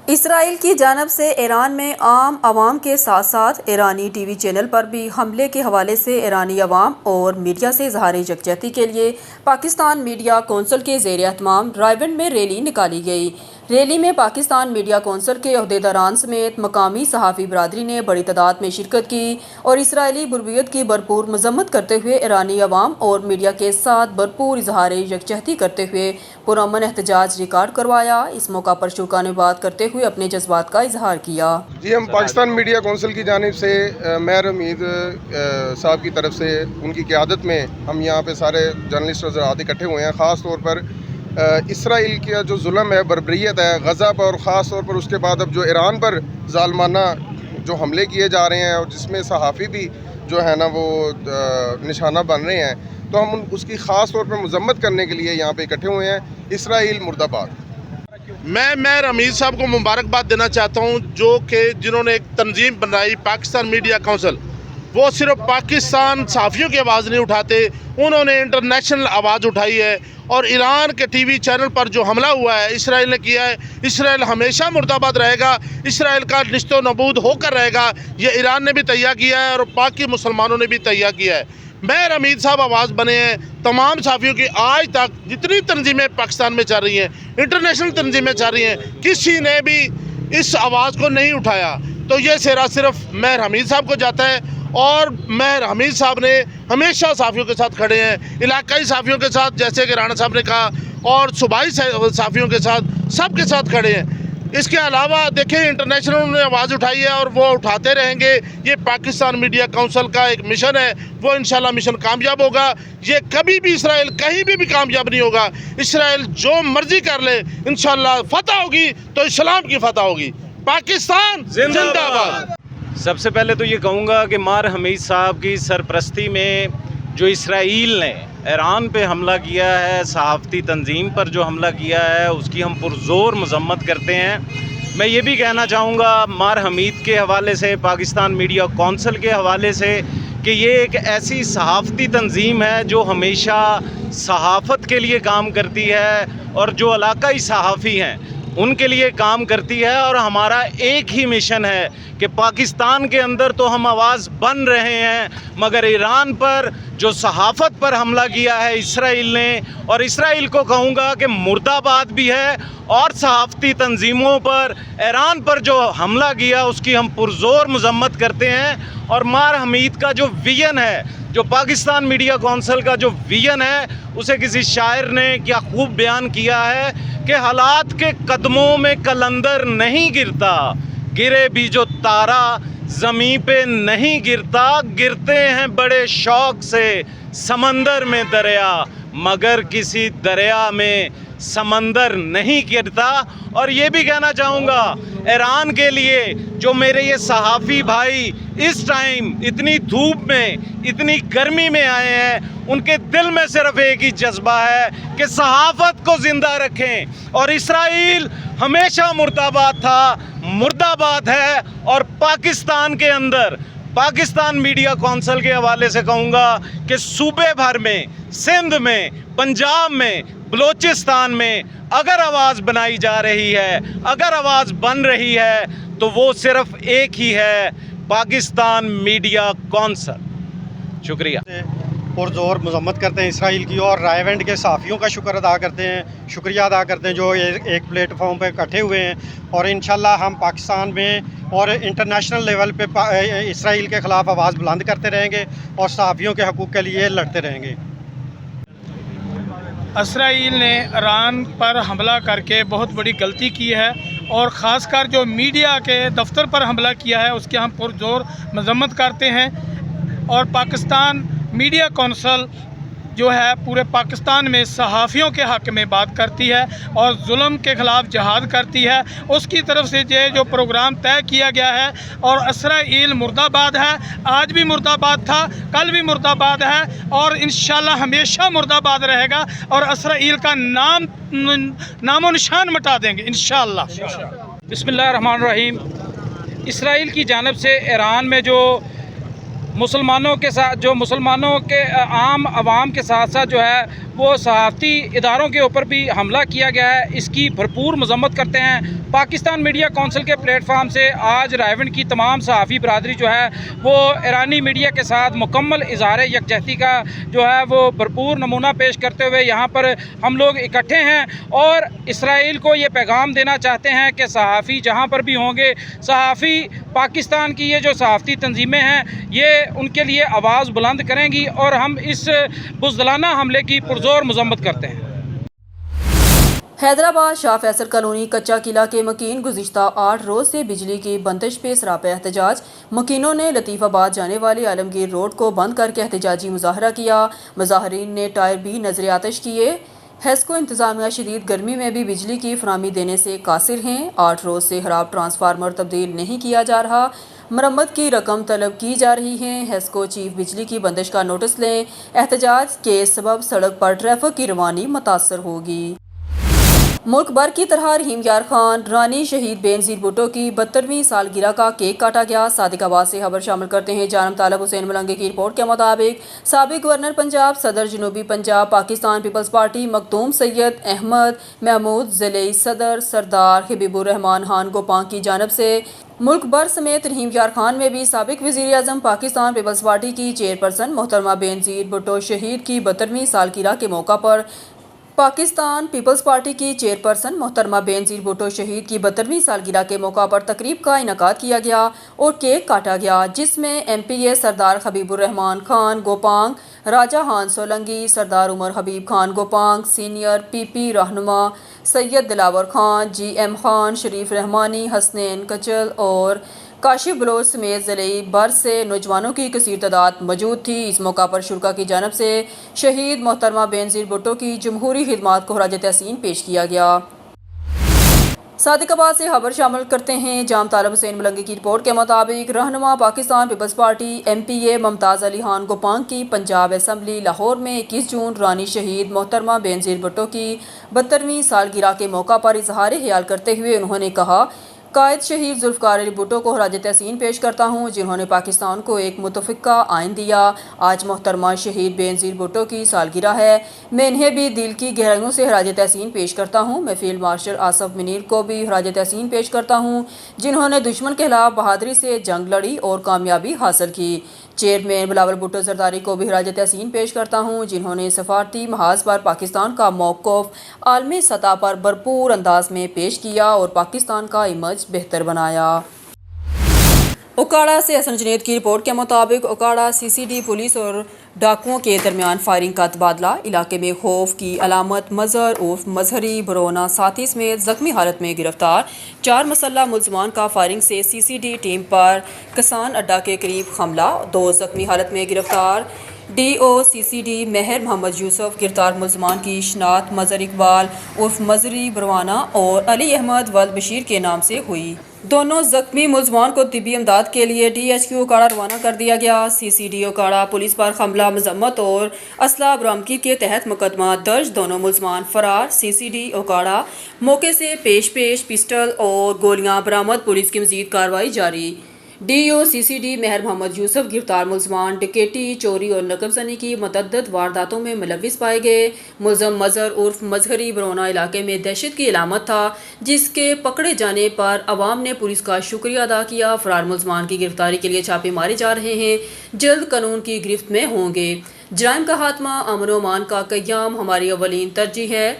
اسرائیل کی جانب سے ایران میں عام عوام کے ساتھ ساتھ ایرانی ٹی وی چینل پر بھی حملے کے حوالے سے ایرانی عوام اور میڈیا سے اظہار یکجہتی کے لیے پاکستان میڈیا کونسل کے زیر اہتمام رائیونڈ میں ریلی نکالی گئی۔ ریلی میں پاکستان میڈیا کونسل کے عہدیداران سمیت مقامی صحافی برادری نے بڑی تعداد میں شرکت کی اور اسرائیلی بربریت کی بھرپور مذمت کرتے ہوئے ایرانی عوام اور میڈیا کے ساتھ بھرپور اظہار یکجہتی کرتے ہوئے پرامن احتجاج ریکارڈ کروایا۔ اس موقع پر شرکاء نے بات کرتے ہوئے اپنے جذبات کا اظہار کیا۔ جی، ہم پاکستان میڈیا کونسل کی جانب سے مہر حمید صاحب کی طرف سے ان کی قیادت میں ہم یہاں پہ سارے جرنلسٹ حضرات اکٹھے ہوئے ہیں۔ خاص طور پر اسرائیل کا جو ظلم ہے، بربریت ہے غزہ پر، اور خاص طور پر اس کے بعد اب جو ایران پر ظالمانہ جو حملے کیے جا رہے ہیں اور جس میں صحافی بھی جو ہے نا وہ نشانہ بن رہے ہیں، تو ہم اس کی خاص طور پر مذمت کرنے کے لیے یہاں پہ اکٹھے ہوئے ہیں۔ اسرائیل مرد آباد۔ میں مہر حمید صاحب کو مبارکباد دینا چاہتا ہوں، جو کہ جنہوں نے ایک تنظیم بنائی پاکستان میڈیا کونسل۔ وہ صرف پاکستان صحافیوں کی آواز نہیں اٹھاتے، انہوں نے انٹرنیشنل آواز اٹھائی ہے، اور ایران کے ٹی وی چینل پر جو حملہ ہوا ہے اسرائیل نے کیا ہے، اسرائیل ہمیشہ مرد آباد رہے گا، اسرائیل کا نشت و نبود ہو کر رہے گا۔ یہ ایران نے بھی تہیہ کیا ہے اور باقی مسلمانوں نے بھی تہیہ کیا ہے۔ مہر حمید صاحب آواز بنے ہیں تمام صحافیوں کی۔ آج تک جتنی تنظیمیں پاکستان میں چل رہی ہیں، انٹرنیشنل تنظیمیں چل رہی ہیں، کسی نے بھی اس آواز کو نہیں اٹھایا، تو یہ سہرا صرف مہر حمید صاحب کو جاتا ہے۔ اور مہر حمید صاحب نے ہمیشہ صحافیوں کے ساتھ کھڑے ہیں، علاقائی صحافیوں کے ساتھ، جیسے کہ رانا صاحب نے کہا، اور صوبائی صحافیوں کے ساتھ، سب کے ساتھ کھڑے ہیں۔ اس کے علاوہ دیکھیں انٹرنیشنل انہوں نے آواز اٹھائی ہے اور وہ اٹھاتے رہیں گے۔ یہ پاکستان میڈیا کونسل کا ایک مشن ہے، وہ انشاءاللہ مشن کامیاب ہوگا۔ یہ کبھی بھی اسرائیل کہیں بھی کامیاب نہیں ہوگا۔ اسرائیل جو مرضی کر لے، انشاءاللہ فتح ہوگی تو اسلام کی فتح ہوگی۔ پاکستان زندہ باد۔ سب سے پہلے تو یہ کہوں گا کہ مہر حمید صاحب کی سرپرستی میں جو اسرائیل نے ایران پہ حملہ کیا ہے، صحافتی تنظیم پر جو حملہ کیا ہے، اس کی ہم پرزور مذمت کرتے ہیں۔ میں یہ بھی کہنا چاہوں گا مہر حمید کے حوالے سے، پاکستان میڈیا کونسل کے حوالے سے، کہ یہ ایک ایسی صحافتی تنظیم ہے جو ہمیشہ صحافت کے لیے کام کرتی ہے اور جو علاقائی صحافی ہیں ان کے لیے کام کرتی ہے، اور ہمارا ایک ہی مشن ہے کہ پاکستان کے اندر تو ہم آواز بن رہے ہیں، مگر ایران پر جو صحافت پر حملہ کیا ہے اسرائیل نے، اور اسرائیل کو کہوں گا کہ مرد آباد بھی ہے، اور صحافتی تنظیموں پر ایران پر جو حملہ کیا اس کی ہم پرزور مذمت کرتے ہیں۔ اور مہر حمید کا جو ویژن ہے، جو پاکستان میڈیا کونسل کا جو ویژن ہے، اسے کسی شاعر نے کیا خوب بیان کیا ہے کہ حالات کے قدموں میں قلندر نہیں گرتا، گرے بھی جو تارا زمین پہ نہیں گرتا، گرتے ہیں بڑے شوق سے سمندر میں دریا، مگر کسی دریا میں سمندر نہیں گرتا۔ اور یہ بھی کہنا چاہوں گا ایران کے لیے، جو میرے یہ صحافی بھائی اس ٹائم اتنی دھوپ میں، اتنی گرمی میں آئے ہیں، ان کے دل میں صرف ایک ہی جذبہ ہے کہ صحافت کو زندہ رکھیں، اور اسرائیل ہمیشہ مرد آباد تھا، مرد آباد ہے، اور پاکستان کے اندر پاکستان میڈیا کونسل کے حوالے سے کہوں گا کہ صوبے بھر میں، سندھ میں، پنجاب میں، بلوچستان میں اگر آواز بنائی جا رہی ہے، اگر آواز بن رہی ہے، تو وہ صرف ایک ہی ہے، پاکستان میڈیا کونسل۔ شکریہ۔ پرزور مذمت کرتے ہیں اسرائیل کی، اور رائیونڈ کے صحافیوں کا شکریہ ادا کرتے ہیں جو ایک پلیٹ فارم پہ اکٹھے ہوئے ہیں، اور انشاءاللہ ہم پاکستان میں اور انٹرنیشنل لیول پہ اسرائیل کے خلاف آواز بلند کرتے رہیں گے اور صحافیوں کے حقوق کے لیے لڑتے رہیں گے۔ اسرائیل نے ایران پر حملہ کر کے بہت بڑی غلطی کی ہے، اور خاص کر جو میڈیا کے دفتر پر حملہ کیا ہے اس کی ہم پرزور مذمت کرتے ہیں۔ اور پاکستان میڈیا کونسل جو ہے پورے پاکستان میں صحافیوں کے حق میں بات کرتی ہے اور ظلم کے خلاف جہاد کرتی ہے۔ اس کی طرف سے یہ جو پروگرام طے کیا گیا ہے، اور اسرائیل مرد آباد ہے، آج بھی مرد آباد تھا، کل بھی مرد آباد ہے، اور انشاءاللہ ہمیشہ مرد آباد رہے گا، اور اسرائیل کا نام و نشان مٹا دیں گے انشاءاللہ۔ بسم اللہ الرحمن الرحیم۔ اسرائیل کی جانب سے ایران میں جو مسلمانوں کے ساتھ جو مسلمانوں کے عام عوام کے ساتھ ساتھ جو ہے وہ صحافتی اداروں کے اوپر بھی حملہ کیا گیا ہے، اس کی بھرپور مذمت کرتے ہیں۔ پاکستان میڈیا کونسل کے پلیٹ فارم سے آج رائیونڈ کی تمام صحافی برادری جو ہے وہ ایرانی میڈیا کے ساتھ مکمل اظہار یکجہتی کا جو ہے وہ بھرپور نمونہ پیش کرتے ہوئے یہاں پر ہم لوگ اکٹھے ہیں اور اسرائیل کو یہ پیغام دینا چاہتے ہیں کہ صحافی جہاں پر بھی ہوں گے، صحافی پاکستان کی یہ جو صحافتی تنظیمیں ہیں یہ ان کے لیے آواز بلند کریں گی اور ہم اس بزدلانہ حملے کی پرزور مذمت کرتے ہیں۔ حیدرآباد شاہ فیصل کالونی کچا قلعہ کے مکین گزشتہ 8 روز سے بجلی کی بندش پہ سراپا احتجاج۔ مکینوں نے لطیف آباد جانے والی عالمگیر روڈ کو بند کر کے احتجاجی مظاہرہ کیا۔ مظاہرین نے ٹائر بھی نظر آتش کیے۔ ہیسکو انتظامیہ شدید گرمی میں بھی بجلی کی فراہمی دینے سے قاصر ہیں۔ 8 روز سے خراب ٹرانسفارمر تبدیل نہیں کیا جا رہا، مرمت کی رقم طلب کی جا رہی ہے۔ ہیسکو چیف بجلی کی بندش کا نوٹس لیں، احتجاج کے سبب سڑک پر ٹریفک کی روانی متاثر ہوگی۔ ملک بھر کی طرح رحیم یار خان رانی شہید بے نظیر بھٹو کی 72ویں سالگرہ کا کیک کاٹا گیا۔ صادق آباد سے خبر شامل کرتے ہیں جانب طالب حسین ملنگے کی رپورٹ کے مطابق سابق گورنر پنجاب، صدر جنوبی پنجاب پاکستان پیپلز پارٹی مخدوم سید احمد محمود ضلعی صدر سردار حبیب الرحمان خان گوپانگ کی جانب سے ملک بھر سمیت رحیم یار خان میں بھی سابق وزیر اعظم پاکستان پیپلز پارٹی کی چیئرپرسن محترمہ بے نظیر بھٹو شہید کی 72ویں سالگرہ کے موقع پر پاکستان پیپلز پارٹی کی چیئرپرسن محترمہ بے نظیر بھٹو شہید کی 72ویں سالگرہ کے موقع پر تقریب کا انعقاد کیا گیا اور کیک کاٹا گیا، جس میں ایم پی اے سردار حبیب الرحمان خان گوپانگ، راجہ خان سولنگی، سردار عمر حبیب خان گوپانگ، سینئر پی پی رہنما سید دلاور خان، جی ایم خان، شریف رحمانی، حسنین کچل اور کاشف بلوچ سمیت ضلعی بھر سے نوجوانوں کی کثیر تعداد موجود تھی۔ اس موقع پر شرکا کی جانب سے شہید محترمہ بے نظیر بھٹو کی جمہوری خدمات کو خراج تحسین پیش کیا گیا۔ صادق آباد سے خبر شامل کرتے ہیں جام طالب حسین ملنگی کی رپورٹ کے مطابق رہنما Pakistan peoples party M P A Mumtaz Ali Khan Gopang کی پنجاب اسمبلی لاہور میں 21 جون رانی شہید محترمہ بے نظیر بھٹو کی 72ویں سالگرہ کے موقع پر اظہار خیال کرتے ہوئے انہوں نے کہا، قائد شہید ذوالفقار علی بھٹو کو خراج تحسین پیش کرتا ہوں جنہوں نے پاکستان کو ایک متفقہ آئین دیا۔ آج محترمہ شہید بے نظیر بھٹو کی سالگرہ ہے، میں انہیں بھی دل کی گہرائیوں سے خراج تحسین پیش کرتا ہوں۔ میں فیلڈ مارشل آصف منیر کو بھی خراج تحسین پیش کرتا ہوں جنہوں نے دشمن کے خلاف بہادری سے جنگ لڑی اور کامیابی حاصل کی۔ چیئرمین بلاول بھٹو زرداری کو بھی خراج تحسین پیش کرتا ہوں جنہوں نے سفارتی محاذ پر پاکستان کا موقف عالمی سطح پر بھرپور انداز میں پیش کیا اور پاکستان کا امیج بہتر بنایا۔ اوکاڑہ سے حسن جنید کی رپورٹ کے مطابق اوکاڑہ سی سی ڈی پولیس اور ڈاکوؤں کے درمیان فائرنگ کا تبادلہ، علاقے میں خوف کی علامت مظہر عرف مظہری برونا ساتھی سمیت زخمی حالت میں گرفتار۔ 4 مسلح ملزمان کا فائرنگ سے سی سی ڈی ٹیم پر کسان اڈہ کے قریب حملہ، 2 زخمی حالت میں گرفتار۔ ڈی او سی سی ڈی مہر محمد یوسف گرفتار ملزمان کی شناخت مظہر اقبال عرف مظہری بروانا اور علی احمد ولد بشیر کے نام سے ہوئی۔ دونوں زخمی ملزمان کو طبی امداد کے لیے ڈی ایچ کیو اوکاڑہ روانہ کر دیا گیا۔ سی سی ڈی اوکاڑہ پولیس پر حملہ مذمت اور اسلحہ برآمدگی کے تحت مقدمہ درج، دونوں ملزمان فرار۔ سی سی ڈی اوکاڑہ موقع سے پیش پسٹل اور گولیاں برآمد، پولیس کی مزید کارروائی جاری۔ ڈی او سی سی ڈی مہر محمد یوسف گرفتار ملزمان ڈکیٹی، چوری اور نقب زنی کی متعدد وارداتوں میں ملوث پائے گئے۔ ملزم مظہر عرف مظہری برونا علاقے میں دہشت کی علامت تھا، جس کے پکڑے جانے پر عوام نے پولیس کا شکریہ ادا کیا۔ فرار ملزمان کی گرفتاری کے لیے چھاپے مارے جا رہے ہیں، جلد قانون کی گرفت میں ہوں گے۔ جرائم کا خاتمہ، امن و امان کا قیام ہماری اولین ترجیح ہے۔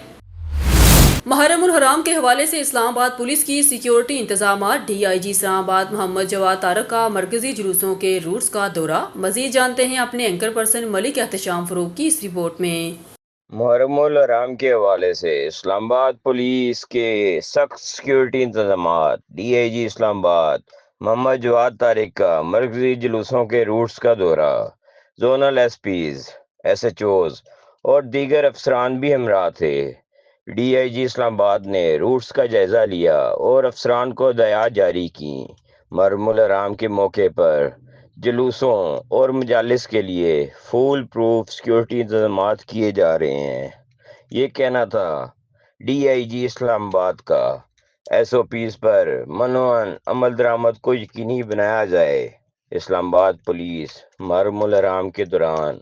محرم الحرام کے حوالے سے اسلام آباد پولیس کی سیکیورٹی انتظامات، ڈی آئی جی اسلام آباد محمد جواد طارق کا مرکزی جلوسوں کے روٹس کا دورہ۔ مزید جانتے ہیں اپنے اینکر پرسن ملک احتشام فروغ کی اس رپورٹ میں۔ محرم الحرام کے حوالے سے اسلام آباد پولیس کے سخت سیکیورٹی انتظامات، ڈی آئی جی اسلام آباد محمد جواد طارق کا مرکزی جلوسوں کے روٹس کا دورہ۔ Zonal SPs, SHOs اور دیگر افسران بھی ہمراہ تھے۔ ڈی آئی جی اسلام آباد نے روٹس کا جائزہ لیا اور افسران کو ہدایات جاری کیں۔ محرم الحرام کے موقع پر جلوسوں اور مجالس کے لیے فول پروف سیکیورٹی انتظامات کیے جا رہے ہیں۔ یہ کہنا تھا ڈی آئی جی اسلام آباد کا۔ ایس او پیز پر منوعاً عمل درآمد کو یقینی بنایا جائے۔ اسلام آباد پولیس محرم الحرام کے دوران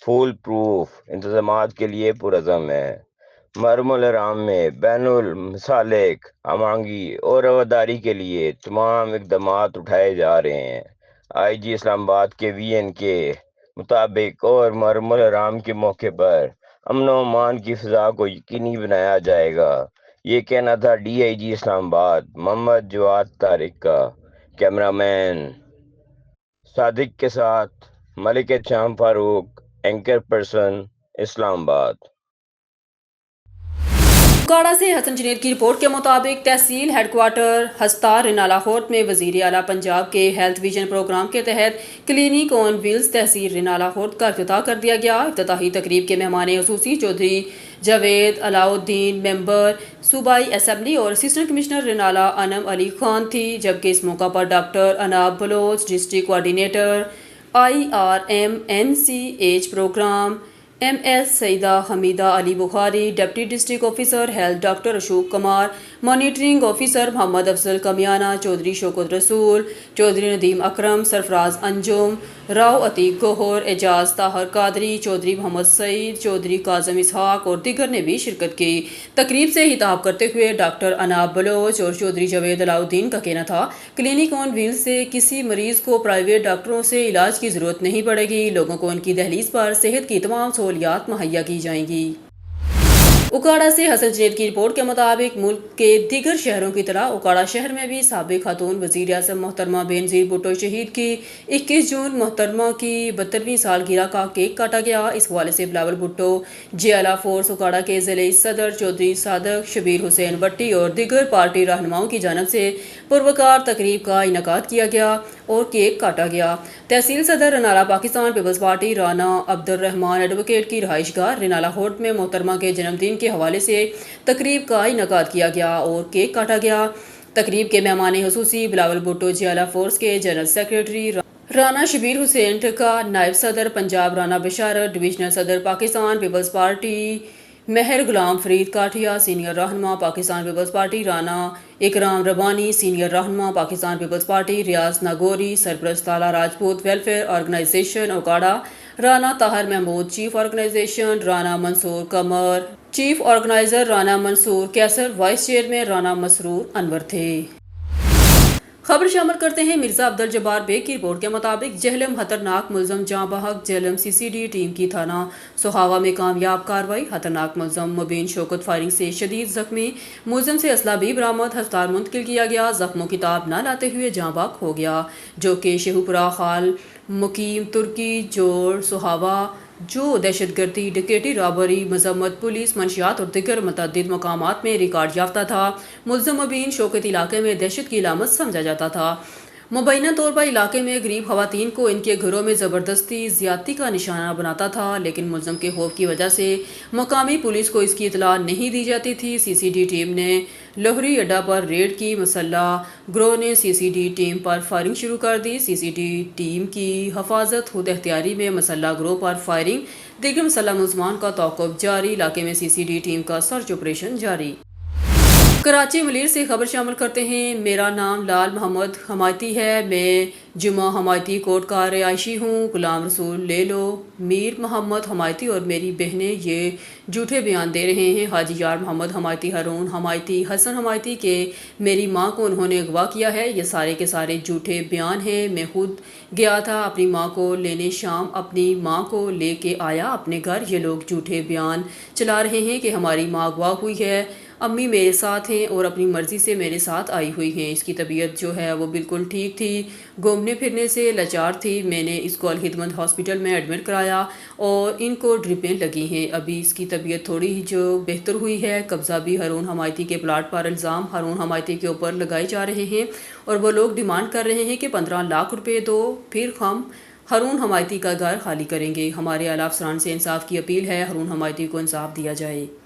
فول پروف انتظامات کے لیے پرعزم ہے۔ محرم الحرام میں بین المسالک امانگی اور رواداری کے لیے تمام اقدامات اٹھائے جا رہے ہیں۔ آئی جی اسلام آباد کے وی این کے مطابق اور محرم الحرام کے موقع پر امن و امان کی فضا کو یقینی بنایا جائے گا۔ یہ کہنا تھا ڈی آئی جی اسلام آباد محمد جواد طارق کا۔ کیمرہ مین صادق کے ساتھ ملک شام فاروق، اینکر پرسن، اسلام آباد۔ اکاڑا سے حسن جنید کی رپورٹ کے مطابق تحصیل ہیڈ کوارٹر ہستار رینالہ خورد میں وزیر اعلیٰ پنجاب کے ہیلتھ ویژن پروگرام کے تحت کلینک آن ویلز تحصیل رینالہ خورد کا افتتاح کر دیا گیا۔ افتتاحی تقریب کے مہمان خصوصی چودھری جاوید علاؤ الدین ممبر صوبائی اسمبلی اور اسسٹنٹ کمشنر رینالہ انم علی خان تھی، جبکہ اس موقع پر doctor Anab Baloch district coordinator IRMNCH program, M S Syeda Hameeda Ali Bukhari deputy district officer health doctor Ashok Kumar, monitoring officer Muhammad Afzal Kamiana, Chaudhry Shaukat Rasool, Chaudhry Nadeem اکرم، سرفراز انجم، راؤ عتیق گوہر، اعجاز طاہر قادری، چودھری محمد سعید، چودھری کاظم اسحاق اور دیگر نے بھی شرکت کی۔ تقریب سے خطاب کرتے ہوئے ڈاکٹر اناب بلوچ اور چودھری جاوید علاؤ الدین کا کہنا تھا، کلینک آن ویلز سے کسی مریض کو پرائیویٹ ڈاکٹروں سے علاج کی ضرورت نہیں پڑے گی، لوگوں کو ان کی دہلیز پر صحت کی تمام سہولیات مہیا کی جائیں گی۔ اکاڑا سے حسن جنید کی رپورٹ کے مطابق ملک کے دیگر شہروں کی طرح اکاڑا شہر میں بھی سابق خاتون وزیر اعظم محترمہ بینظیر بھٹو شہید کی 21 جون محترمہ کی 72ویں سالگرہ کا کیک کاٹا گیا۔ اس حوالے سے بلاول بھٹو جے آلا فورس اکاڑا کے ضلعی صدر چودھری صادق شبیر حسین بٹی اور دیگر پارٹی رہنماؤں کی جانب سے پروقار تقریب کا انعقاد کیا گیا اور کیک کاٹا گیا۔ تحصیل صدر رینالہ پاکستان پیپلز پارٹی رانا عبد الرحمان ایڈوکیٹ کی رہائش گاہ رینالہ خورد میں محترمہ کے جنم دن کے حوالے سے تقریب کا انعقاد کیا گیا اور کیک کاٹا گیا۔ تقریب کے مہمان خصوصی بلاول بھٹو جے آلا فورس کے جنرل سیکریٹری رانا شبیر حسین ٹکا، نائب صدر پنجاب رانا بشارت، ڈویژنل صدر پاکستان پیپلز پارٹی مہر غلام فرید کاٹھیا، سینئر رہنما Pakistan peoples party Rana Ikram Rabbani, senior رہنما پاکستان پیپلز پارٹی ریاض ناگوری، سرپرست تالا Rajput welfare organisation Okara Rana Tahir Mahmood, chief organisation Rana Mansoor Qamar, chief organiser Rana Mansoor Kaiser, vice chairman Rana مسرور انور تھے۔ خبر شامل کرتے ہیں مرزا عبد الجبار بیگ کی رپورٹ کے مطابق جہلم خطرناک ملزم جاں بحق، جہلم CCD ٹیم کی تھانہ سہاوا میں کامیاب کارروائی، خطرناک ملزم مبین شوکت فائرنگ سے شدید زخمی، ملزم سے اسلحہ بھی برآمد، ہسپتال منتقل کیا گیا، زخموں کی تاب نہ لاتے ہوئے جاں بحق ہو گیا، جو کہ شیخوپورہ خال مقیم ترکی جوڑ سہاوا، جو دہشت گردی، ڈکیٹی، رابری، مذمت، پولیس، منشیات اور دیگر متعدد مقامات میں ریکارڈ یافتہ تھا۔ ملزم مبین شوکت علاقے میں دہشت کی علامت سمجھا جاتا تھا۔ مبینہ طور پر علاقے میں غریب خواتین کو ان کے گھروں میں زبردستی زیادتی کا نشانہ بناتا تھا، لیکن ملزم کے خوف کی وجہ سے مقامی پولیس کو اس کی اطلاع نہیں دی جاتی تھی۔ CCD ٹیم نے لوہری اڈہ پر ریڈ کی، مسلح گروہ نے CCD ٹیم پر فائرنگ شروع کر دی۔ CCD ٹیم کی حفاظت خود اختیاری میں مسلح گروہ پر فائرنگ، دیگر مسلح ملزمان کا تعاقب جاری، علاقے میں CCD ٹیم کا سرچ آپریشن جاری۔ کراچی ملیر سے خبر شامل کرتے ہیں۔ میرا نام لال محمد حمایتی ہے، میں جمعہ حمایتی کوٹ کا رہائشی ہوں۔ غلام رسول لے لو، میر محمد حمایتی اور میری بہنیں یہ جھوٹے بیان دے رہے ہیں۔ حاجی یار محمد حمایتی، ہارون حمایتی، حسن حمایتی کہ میری ماں کو انہوں نے اغوا کیا ہے، یہ سارے کے سارے جھوٹے بیان ہیں۔ میں خود گیا تھا اپنی ماں کو لینے، شام اپنی ماں کو لے کے آیا اپنے گھر۔ یہ لوگ جھوٹے بیان چلا رہے ہیں کہ ہماری ماں اغوا ہوئی ہے، امی میرے ساتھ ہیں اور اپنی مرضی سے میرے ساتھ آئی ہوئی ہیں۔ اس کی طبیعت جو ہے وہ بالکل ٹھیک تھی، گھومنے پھرنے سے لاچار تھی۔ میں نے اس کو الخدمت ہاسپٹل میں ایڈمٹ کرایا اور ان کو ڈرپیں لگی ہیں، ابھی اس کی طبیعت تھوڑی جو بہتر ہوئی ہے۔ قبضہ بھی ہارون حمایتی کے پلاٹ پر الزام ہارون حمایتی کے اوپر لگائے جا رہے ہیں اور وہ لوگ ڈیمانڈ کر رہے ہیں کہ 15 لاکھ روپے دو، پھر ہم ہارون حمایتی کا گھر خالی کریں گے۔ ہمارے اعلیٰ افسران سے انصاف کی اپیل ہے، ہارون حمایتی کو انصاف دیا جائے۔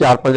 4-5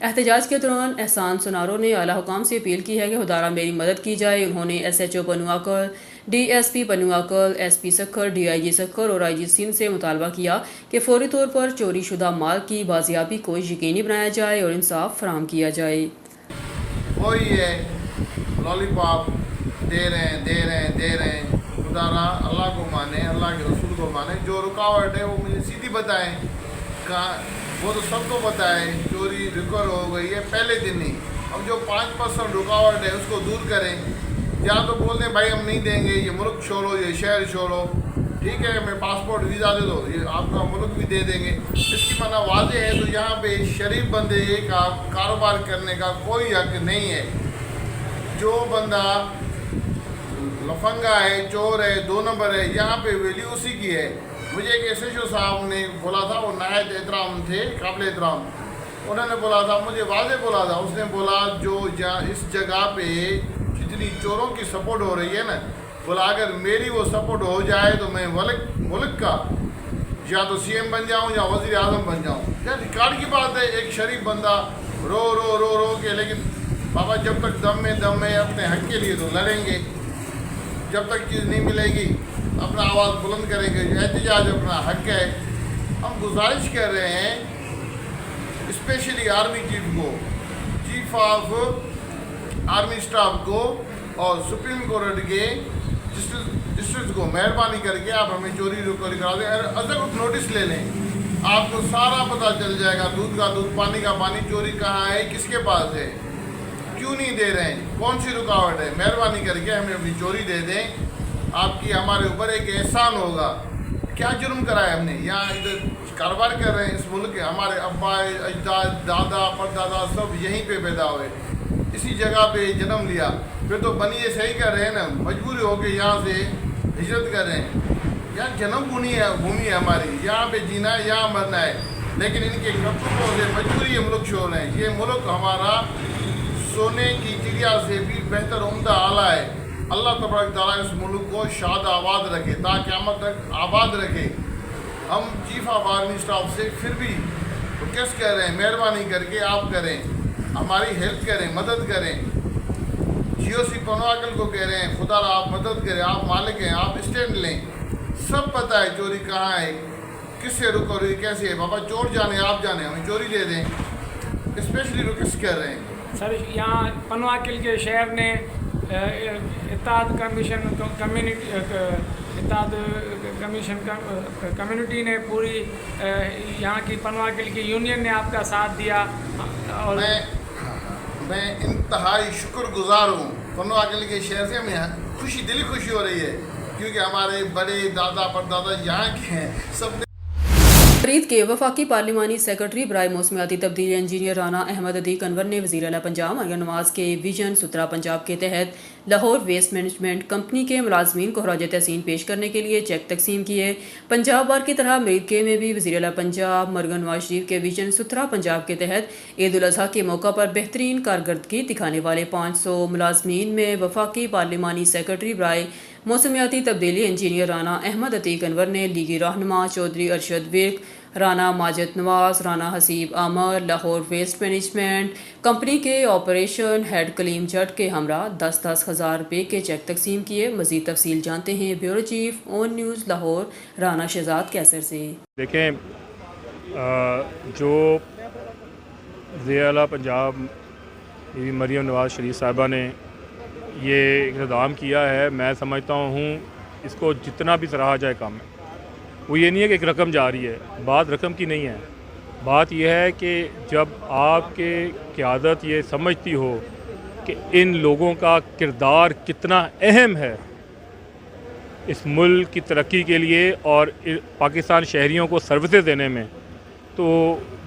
احتجاج کے دوران احسان سنارو نے اعلیٰ حکام سے اپیل کی ہے کہ خدارہ میری مدد کی جائے۔ انہوں نے SHO پنواکل، DSP پنواکل، SP Sukkur, DIG Sukkur اور IG سندھ سے مطالبہ کیا کہ فوری طور پر چوری شدہ مال کی بازیابی کو یقینی بنایا جائے اور انصاف فراہم کیا جائے۔ وہی ہے لالی پاپ دے رہے ہیں خدارہ اللہ کو مانے، اللہ کے رسول کو مانے، جو رکاوٹ ہے وہ مجھے سیدھی بتائیں، وہ تو سب کو بتائیں چوری ریکور ہو گئی ہے پہلے دن ہی، اب جو 5% رکاوٹ ہے اس کو دور کریں، یا تو بول دیں بھائی ہم نہیں دیں گے، یہ ملک چھوڑو، یہ شہر چھوڑو، ٹھیک ہے میں پاسپورٹ ویزا دے دو، یہ آپ کا ملک بھی دے دیں گے، اس کی معنی واضح ہے۔ تو یہاں پہ شریف بندے کا کاروبار کرنے کا کوئی حق نہیں ہے۔ جو بندہ لفنگا ہے، چور ہے، 2 نمبر ہے، یہاں پہ ویلیو اسی کی ہے۔ مجھے ایک SHO صاحب نے بولا تھا، وہ نہایت احترام تھے، قابل احترام، انہوں نے بولا تھا، مجھے واضح بولا تھا، اس نے بولا جو اس جگہ پہ جتنی چوروں کی سپورٹ ہو رہی ہے نا، بولا اگر میری وہ سپورٹ ہو جائے تو میں ملک کا یا تو CM بن جاؤں یا وزیر اعظم بن جاؤں۔ کیا ریکارڈ کی بات ہے، ایک شریف بندہ رو کے، لیکن بابا جب تک دم میں اپنے حق کے لیے تو لڑیں گے، جب تک چیز نہیں ملے گی اپنا آواز بلند کریں گے، احتجاج اپنا حق ہے۔ ہم گزارش کر رہے ہیں اسپیشلی آرمی چیف کو، چیف آف آرمی اسٹاف کو اور سپریم کورٹ کے جسٹس کو، مہربانی کر کے آپ ہمیں چوری ریکوری کرا دیں، اگر نوٹس لے لیں آپ کو سارا پتہ چل جائے گا، دودھ کا دودھ پانی کا پانی، چوری کہاں ہے، کس کے پاس ہے، کیوں نہیں دے رہے ہیں، کون سی رکاوٹ ہے۔ مہربانی کر کے ہمیں اپنی چوری دے دیں، آپ کی ہمارے اوپر ایک احسان ہوگا۔ کیا جرم کرا ہے ہم نے، یہاں ادھر کاروبار کر رہے ہیں اس ملک کے، ہمارے ابا اجداد دادا پردادا سب یہیں پہ پیدا ہوئے، اسی جگہ پہ جنم لیا، پھر تو بنیے صحیح کر رہے ہیں نا، مجبوری ہو کے یہاں سے ہجرت کر رہے ہیں۔ یہاں جنم بھومی ہے ہماری، یہاں پہ جینا ہے، یہاں مرنا ہے، لیکن ان کے کرتوتوں سے مجبوری یہ ملک چھوڑ رہے ہیں۔ یہ ملک ہمارا سونے کی چڑیا سے بھی بہتر عمدہ آلہ ہے۔ اللہ تبارک تعالیٰ اس ملک کو شاد آباد رکھے، تا قیامت تک آباد رکھے۔ ہم چیف آف آرمی اسٹاف سے پھر بھی ریکویسٹ کر رہے ہیں، مہربانی کر کے آپ کریں، ہماری ہیلپ کریں، مدد کریں۔ GOC پنواکل کو کہہ رہے ہیں خدا را آپ مدد کریں، آپ مالک ہیں، آپ اسٹینڈ لیں، سب پتہ ہے چوری کہاں ہے، کس سے رکو رہی کیسے ہے، بابا چور جانے آپ جانے، ہمیں چوری دے دیں، اسپیشلی ریکویسٹ کر رہے ہیں۔ سر یہاں پنواکل کے شہر نے اتحاد کمیونٹی نے پوری یہاں کی پنواکل کی یونین نے آپ کا ساتھ دیا، اور میں انتہائی شکر گزار ہوں پنواکل کے شہر سے، ہمیں دلی خوشی ہو رہی ہے کیونکہ ہمارے بڑے دادا پردادا یہاں کے ہیں، سب نے تقریب کے وفاقی پارلیمانی سیکرٹری برائے موسمیاتی تبدیلی انجینئر رانا احمد عتیق انور نے وزیر اعلیٰ پنجاب مریم نواز کے ویژن 17 پنجاب کے تحت لاہور ویسٹ مینجمنٹ کمپنی کے ملازمین کو خراج تحسین پیش کرنے کے لیے چیک تقسیم کیے۔ پنجاب بار کی طرح مریدکے میں بھی وزیر اعلیٰ پنجاب مریم نواز شریف کے ویژن 17 پنجاب کے تحت عید الاضحیٰ کے موقع پر بہترین کارکردگی دکھانے والے 500 ملازمین میں وفاقی پارلیمانی سیکرٹری برائے موسمیاتی تبدیلی انجینئر رانا احمد عتیق انور نے لیگی رہنما چودھری ارشد ورک، رانا ماجد نواز، رانا حسیب عامر، لاہور ویسٹ مینجمنٹ کمپنی کے آپریشن ہیڈ کلیم جٹ کے ہمراہ 10-10 ہزار روپے کے چیک تقسیم کیے۔ مزید تفصیل جانتے ہیں بیورو چیف اون نیوز لاہور رانا شہزاد کیسر سے۔ دیکھیں جو وزیر اعلیٰ پنجاب مریم نواز شریف صاحبہ نے یہ اقتدام کیا ہے، میں سمجھتا ہوں اس کو جتنا بھی سراہا جائے کم ہے۔ وہ یہ نہیں ہے کہ ایک رقم جا رہی ہے، بات رقم کی نہیں ہے، بات یہ ہے کہ جب آپ کے قیادت یہ سمجھتی ہو کہ ان لوگوں کا کردار کتنا اہم ہے اس ملک کی ترقی کے لیے اور پاکستان شہریوں کو سروسز دینے میں، تو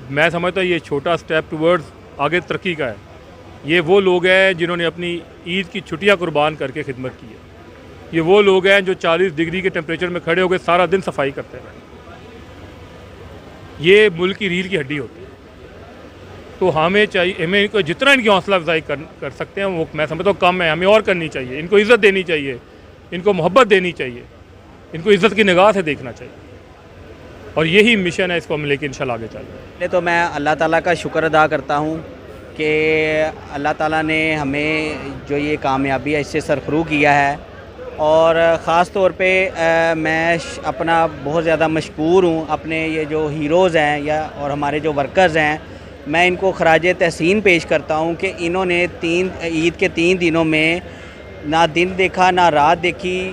میں سمجھتا ہوں یہ چھوٹا سٹیپ ٹورڈز آگے ترقی کا ہے۔ یہ وہ لوگ ہیں جنہوں نے اپنی عید کی چھٹیاں قربان کر کے خدمت کی ہے، یہ وہ لوگ ہیں جو 40 ڈگری کے ٹیمپریچر میں کھڑے ہو کے سارا دن صفائی کرتے ہیں، یہ ملک کی ریڑھ کی ہڈی ہوتی ہے۔ تو ہمیں چاہیے، ہمیں ان کو جتنا ان کی حوصلہ افزائی کر سکتے ہیں وہ میں سمجھتا ہوں کم ہے، ہمیں اور کرنی چاہیے، ان کو عزت دینی چاہیے، ان کو محبت دینی چاہیے، ان کو عزت کی نگاہ سے دیکھنا چاہیے، اور یہی مشن ہے، اس کو ہم لے کے انشاءاللہ آگے چلیں۔ پہلے تو میں اللہ تعالیٰ کا شکر ادا کرتا ہوں کہ اللہ تعالیٰ نے ہمیں جو یہ کامیابی ہے اس سے سرخرو کیا ہے، اور خاص طور پہ میں اپنا بہت زیادہ مشکور ہوں اپنے یہ جو ہیروز ہیں اور ہمارے جو ورکرز ہیں، میں ان کو خراج تحسین پیش کرتا ہوں کہ انہوں نے عید کے 3 دنوں میں نہ دن دیکھا نہ رات دیکھی،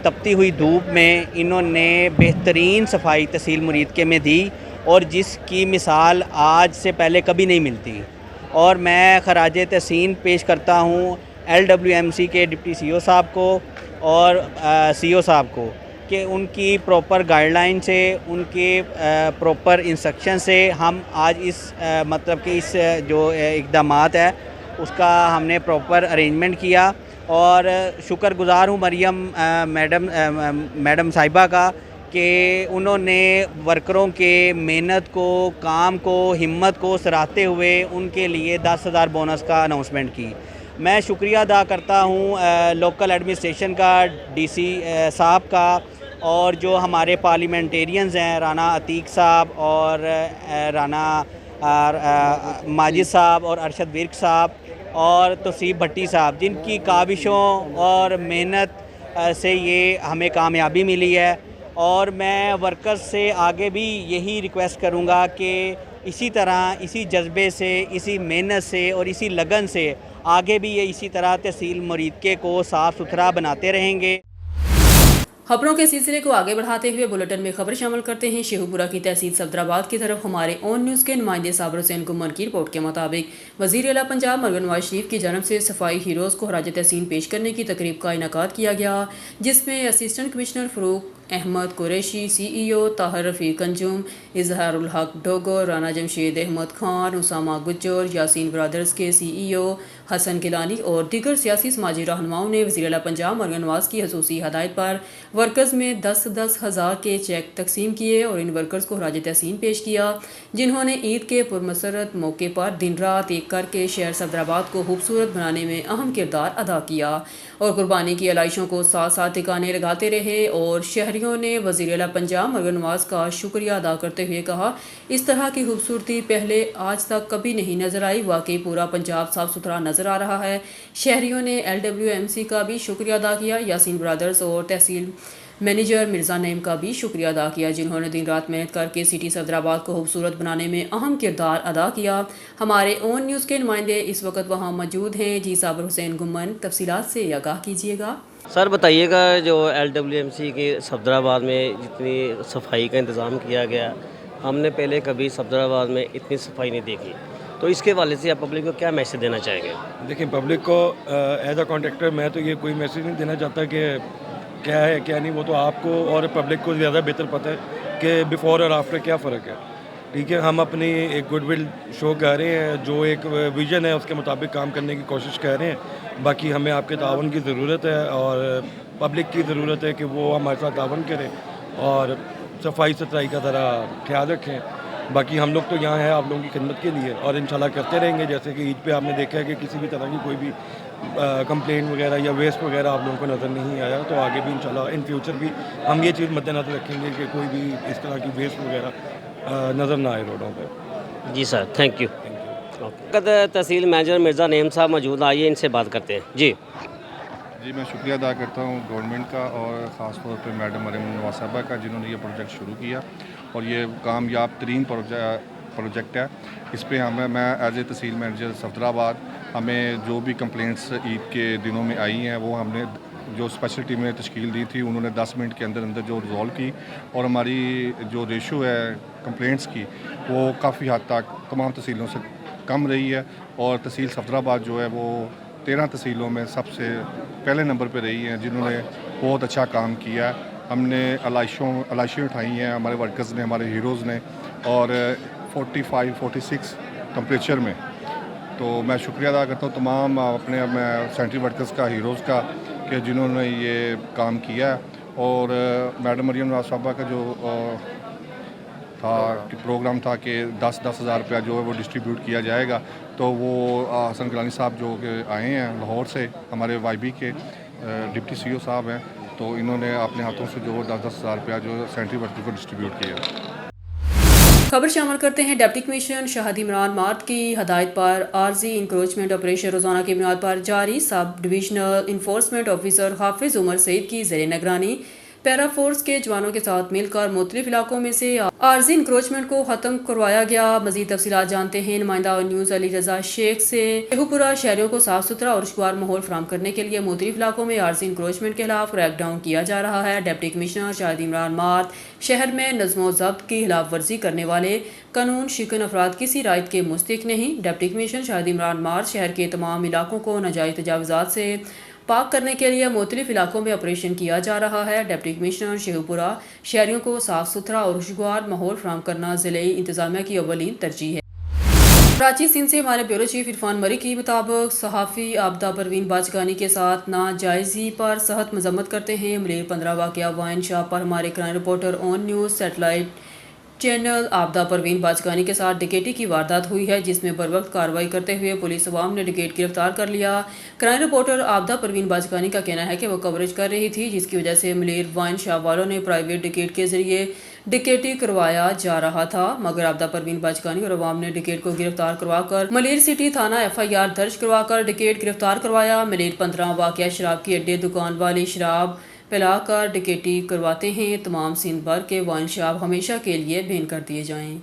تپتی ہوئی دھوپ میں انہوں نے بہترین صفائی تحصیل مریدکے میں دی، اور جس کی مثال آج سے پہلے کبھی نہیں ملتی۔ اور میں خراج تحسین پیش کرتا ہوں LWMC کے ڈپٹی CO صاحب کو اور CO صاحب کو کہ ان کی پراپر گائیڈ لائن سے، ان کے پراپر انسٹرکشن سے ہم آج اس مطلب کہ اس جو اقدامات ہے اس کا ہم نے پراپر ارینجمنٹ کیا، اور شکر گزار ہوں مریم میڈم صاحبہ کا کہ انہوں نے ورکروں کے محنت کو، کام کو، ہمت کو سراہتے ہوئے ان کے لیے 10,000 بونس کا اناؤنسمنٹ کی۔ میں شکریہ ادا کرتا ہوں لوکل ایڈمنسٹریشن کا، DC صاحب کا، اور جو ہمارے پارلیمنٹیرینز ہیں رانا عتیق صاحب اور رانا ماجد صاحب اور ارشد ورک صاحب اور توصیف بھٹی صاحب، جن کی کاوشوں اور محنت سے یہ ہمیں کامیابی ملی ہے۔ اور میں ورکرز سے آگے بھی یہی ریکویسٹ کروں گا کہ اسی طرح، اسی جذبے سے، اسی محنت سے اور اسی لگن سے آگے بھی یہ اسی طرح تحصیل مریدکے کو صاف ستھرا بناتے رہیں گے۔ خبروں کے سلسلے کو آگے بڑھاتے ہوئے بلیٹن میں خبر شامل کرتے ہیں۔ شیخو پورہ کی تحصیل صفدرآباد کی طرف ہمارے اون نیوز کے نمائندے صابر حسین گمن کی رپورٹ کے مطابق وزیر اعلیٰ پنجاب مریم نواز شریف کی جانب سے صفائی ہیروز کو خراج تحسین پیش کرنے کی تقریب کا انعقاد کیا گیا، جس میں اسسٹنٹ کمشنر فروخ احمد قریشی، CEO طاہر رفیق انجم، اظہار الحق ڈوگر، رانا جمشید احمد خان، اسامہ گجر، یاسین برادرز کے CEO حسن گیلانی اور دیگر سیاسی سماجی رہنماؤں نے وزیر اعلیٰ پنجاب مریم نواز کی خصوصی ہدایت پر ورکرز میں 10-10 ہزار کے چیک تقسیم کیے اور ان ورکرز کو خراج تحسین پیش کیا، جنہوں نے عید کے پرمسرت موقع پر دن رات ایک کر کے شہر صفدرآباد کو خوبصورت بنانے میں اہم کردار ادا کیا اور قربانی کی علائشوں کو ساتھ ساتھ ٹھکانے لگاتے رہے۔ اور شہریوں نے وزیر اعلیٰ پنجاب مریم نواز کا شکریہ ادا کرتے ہوئے کہا، اس طرح کی خوبصورتی پہلے آج تک کبھی نہیں نظر آئی، واقعی پورا پنجاب صاف ستھرا نظر آ رہا ہے۔ شہریوں نے LWMC کا بھی شکریہ ادا کیا، یاسین برادرز اور تحصیل مینیجر مرزا نعیم کا بھی شکریہ ادا کیا، جنہوں نے دن رات محنت کر کے سٹی صفدرآباد کو خوبصورت بنانے میں اہم کردار ادا کیا۔ ہمارے اون نیوز کے نمائندے اس وقت وہاں موجود ہیں۔ جی صابر حسین گمن، تفصیلات سے آگاہ کیجیے گا۔ سر بتائیے گا، جو LWMC کے صفدرآباد میں جتنی صفائی کا انتظام کیا گیا، ہم نے پہلے کبھی صفدرآباد میں اتنی صفائی نہیں دیکھی، تو اس کے حوالے سے آپ پبلک کو کیا میسج دینا چاہیں گے؟ دیکھیں، پبلک کو ایز اے کانٹریکٹر میں تو یہ کوئی میسج نہیں دینا چاہتا کہ کیا ہے کیا نہیں، وہ تو آپ کو اور پبلک کو زیادہ بہتر پتہ ہے کہ بیفور اور آفٹر کیا فرق ہے۔ ٹھیک ہے، ہم اپنی ایک گڈ ول شو کر رہے ہیں، جو ایک ویژن ہے اس کے مطابق کام کرنے کی کوشش کر رہے ہیں۔ باقی ہمیں آپ کے تعاون کی ضرورت ہے اور پبلک کی ضرورت ہے کہ وہ ہمارے ساتھ تعاون کریں اور صفائی ستھرائی کا ذرا خیال رکھیں۔ باقی ہم لوگ تو یہاں ہیں آپ لوگوں کی خدمت کے لیے اور انشاءاللہ کرتے رہیں گے۔ جیسے کہ عید پہ آپ نے دیکھا ہے کہ کسی بھی طرح کی کوئی بھی کمپلین وغیرہ یا ویسٹ وغیرہ آپ لوگوں کو نظر نہیں آیا، تو آگے بھی انشاءاللہ ان فیوچر بھی ہم یہ چیز مد نظر رکھیں گے کہ کوئی بھی اس طرح کی ویسٹ وغیرہ نظر نہ آئے روڈوں پہ۔ جی سر، تھینک یو۔ تحصیل مینیجر مرزا نعیم صاحب موجود، آئیے ان سے بات کرتے ہیں۔ جی میں شکریہ ادا کرتا ہوں گورنمنٹ کا اور خاص طور پہ میڈم مریم نواز صاحبہ کا، جنہوں نے یہ پروجیکٹ شروع کیا اور یہ کامیاب ترین پروجیکٹ ہے۔ اس پہ میں as a tehsil manager Safdarabad, ہمیں جو بھی کمپلینٹس عید کے دنوں میں آئی ہیں وہ ہم نے جو اسپیشل ٹیمیں تشکیل دی تھی، انہوں نے 10 منٹ کے اندر جو ریزالو کی، اور ہماری جو ریشو ہے کمپلینٹس کی وہ کافی حد تک تمام تحصیلوں سے کم رہی ہے، اور تحصیل صفدرآباد جو ہے وہ 13 تحصیلوں میں سب سے پہلے نمبر پہ رہی ہیں، جنہوں نے بہت اچھا کام کیا ہے۔ ہم نے علائشیں اٹھائی ہیں ہمارے ورکرز نے، ہمارے ہیروز نے، اور 45-46 ٹمپریچر میں۔ تو میں شکریہ ادا کرتا ہوں تمام اپنے سینٹری ورکرز کا، ہیروز کا، کہ جنہوں نے یہ کام کیا ہے۔ اور میڈم مریم نواز صاحبہ کا جو تھا کہ پروگرام تھا کہ 10-10 ہزار روپیہ جو ہے وہ ڈسٹریبیوٹ کیا جائے گا، تو وہ حسن گیلانی صاحب جو کہ آئے ہیں لاہور سے، ہمارے YB کے ڈپٹی CO صاحب ہیں، تو انہوں نے اپنے ہاتھوں سے جو 10-10 ہزار روپیہ جو سینٹری ورکر کو ڈسٹریبیوٹ کیا۔ خبر شامل کرتے ہیں ڈپٹی کمشنر شاہد عمران مارٹ کی ہدایت پر عارضی انکروچمنٹ آپریشن روزانہ کی بنیاد پر جاری سب ڈویژنل انفورسمنٹ آفیسر حافظ عمر سعید کی زیر نگرانی پیرا فورس کے جوانوں کے ساتھ مل کر مختلف علاقوں میں سے عارضی انکروچمنٹ کو ختم کروایا گیا۔ مزید تفصیلات جانتے ہیں نمائندہ نیوز علی رضا شیخ سے۔ شیخو پورہ شہریوں کو صاف ستھرا اور خوشگوار ماحول فراہم کرنے کے لیے مختلف علاقوں میں عارضی انکروچمنٹ کے خلاف کریک ڈاؤن کیا جا رہا ہے۔ ڈپٹی کمشنر شاہد عمران مارٹ شہر میں نظم و ضبط کی خلاف ورزی کرنے والے قانون شکن افراد کسی رعایت کے مستحق نہیں۔ ڈپٹی کمشنر شاہد عمران مارٹ شہر کے تمام علاقوں کو ناجائز تجاوزات سے پاک کرنے کے لیے مختلف علاقوں میں آپریشن کیا جا رہا ہے۔ ڈپٹی کمشنر شیخو پورہ شہریوں کو صاف ستھرا اور خوشگوار ماحول فراہم کرنا ضلعی انتظامیہ کی اولین ترجیح ہے۔ کراچی سندھ سے ہمارے بیورو چیف عرفان مری کی مطابق صحافی عابدہ پروین باجگانی کے ساتھ ناجائزی پر سخت مذمت کرتے ہیں۔ ملیر 15 واقعہ وائن شاپ پر ہمارے crime reporter on news satellite channel Abida Parveen Bajgani کے ساتھ ڈکیٹی کی واردات ہوئی ہے، جس میں بروقت کارروائی کرتے ہوئے پولیس عوام نے ڈکیٹ گرفتار کر لیا۔ کرائم رپورٹر عابدہ پروین باجگانی کا کہنا ہے کہ وہ کوریج کر رہی تھی، جس کی وجہ سے ملیر وائن شاپ والوں نے پرائیویٹ ڈکیٹ کے ذریعے ڈکیٹی کروایا جا رہا تھا، مگر عابدہ پروین باجگانی اور عوام نے ڈکیٹ کو گرفتار کروا کر ملیر سٹی تھانہ FIR درج کروا کر ڈکیٹ گرفتار کروایا۔ ملیر 15 واقعہ شراب کی اڈے دکان والی شراب پلا کر ڈکیٹی کرواتے ہیں۔ تمام سندھ بھر کے وائن شاپ ہمیشہ کے لیے بین کر دیے جائیں۔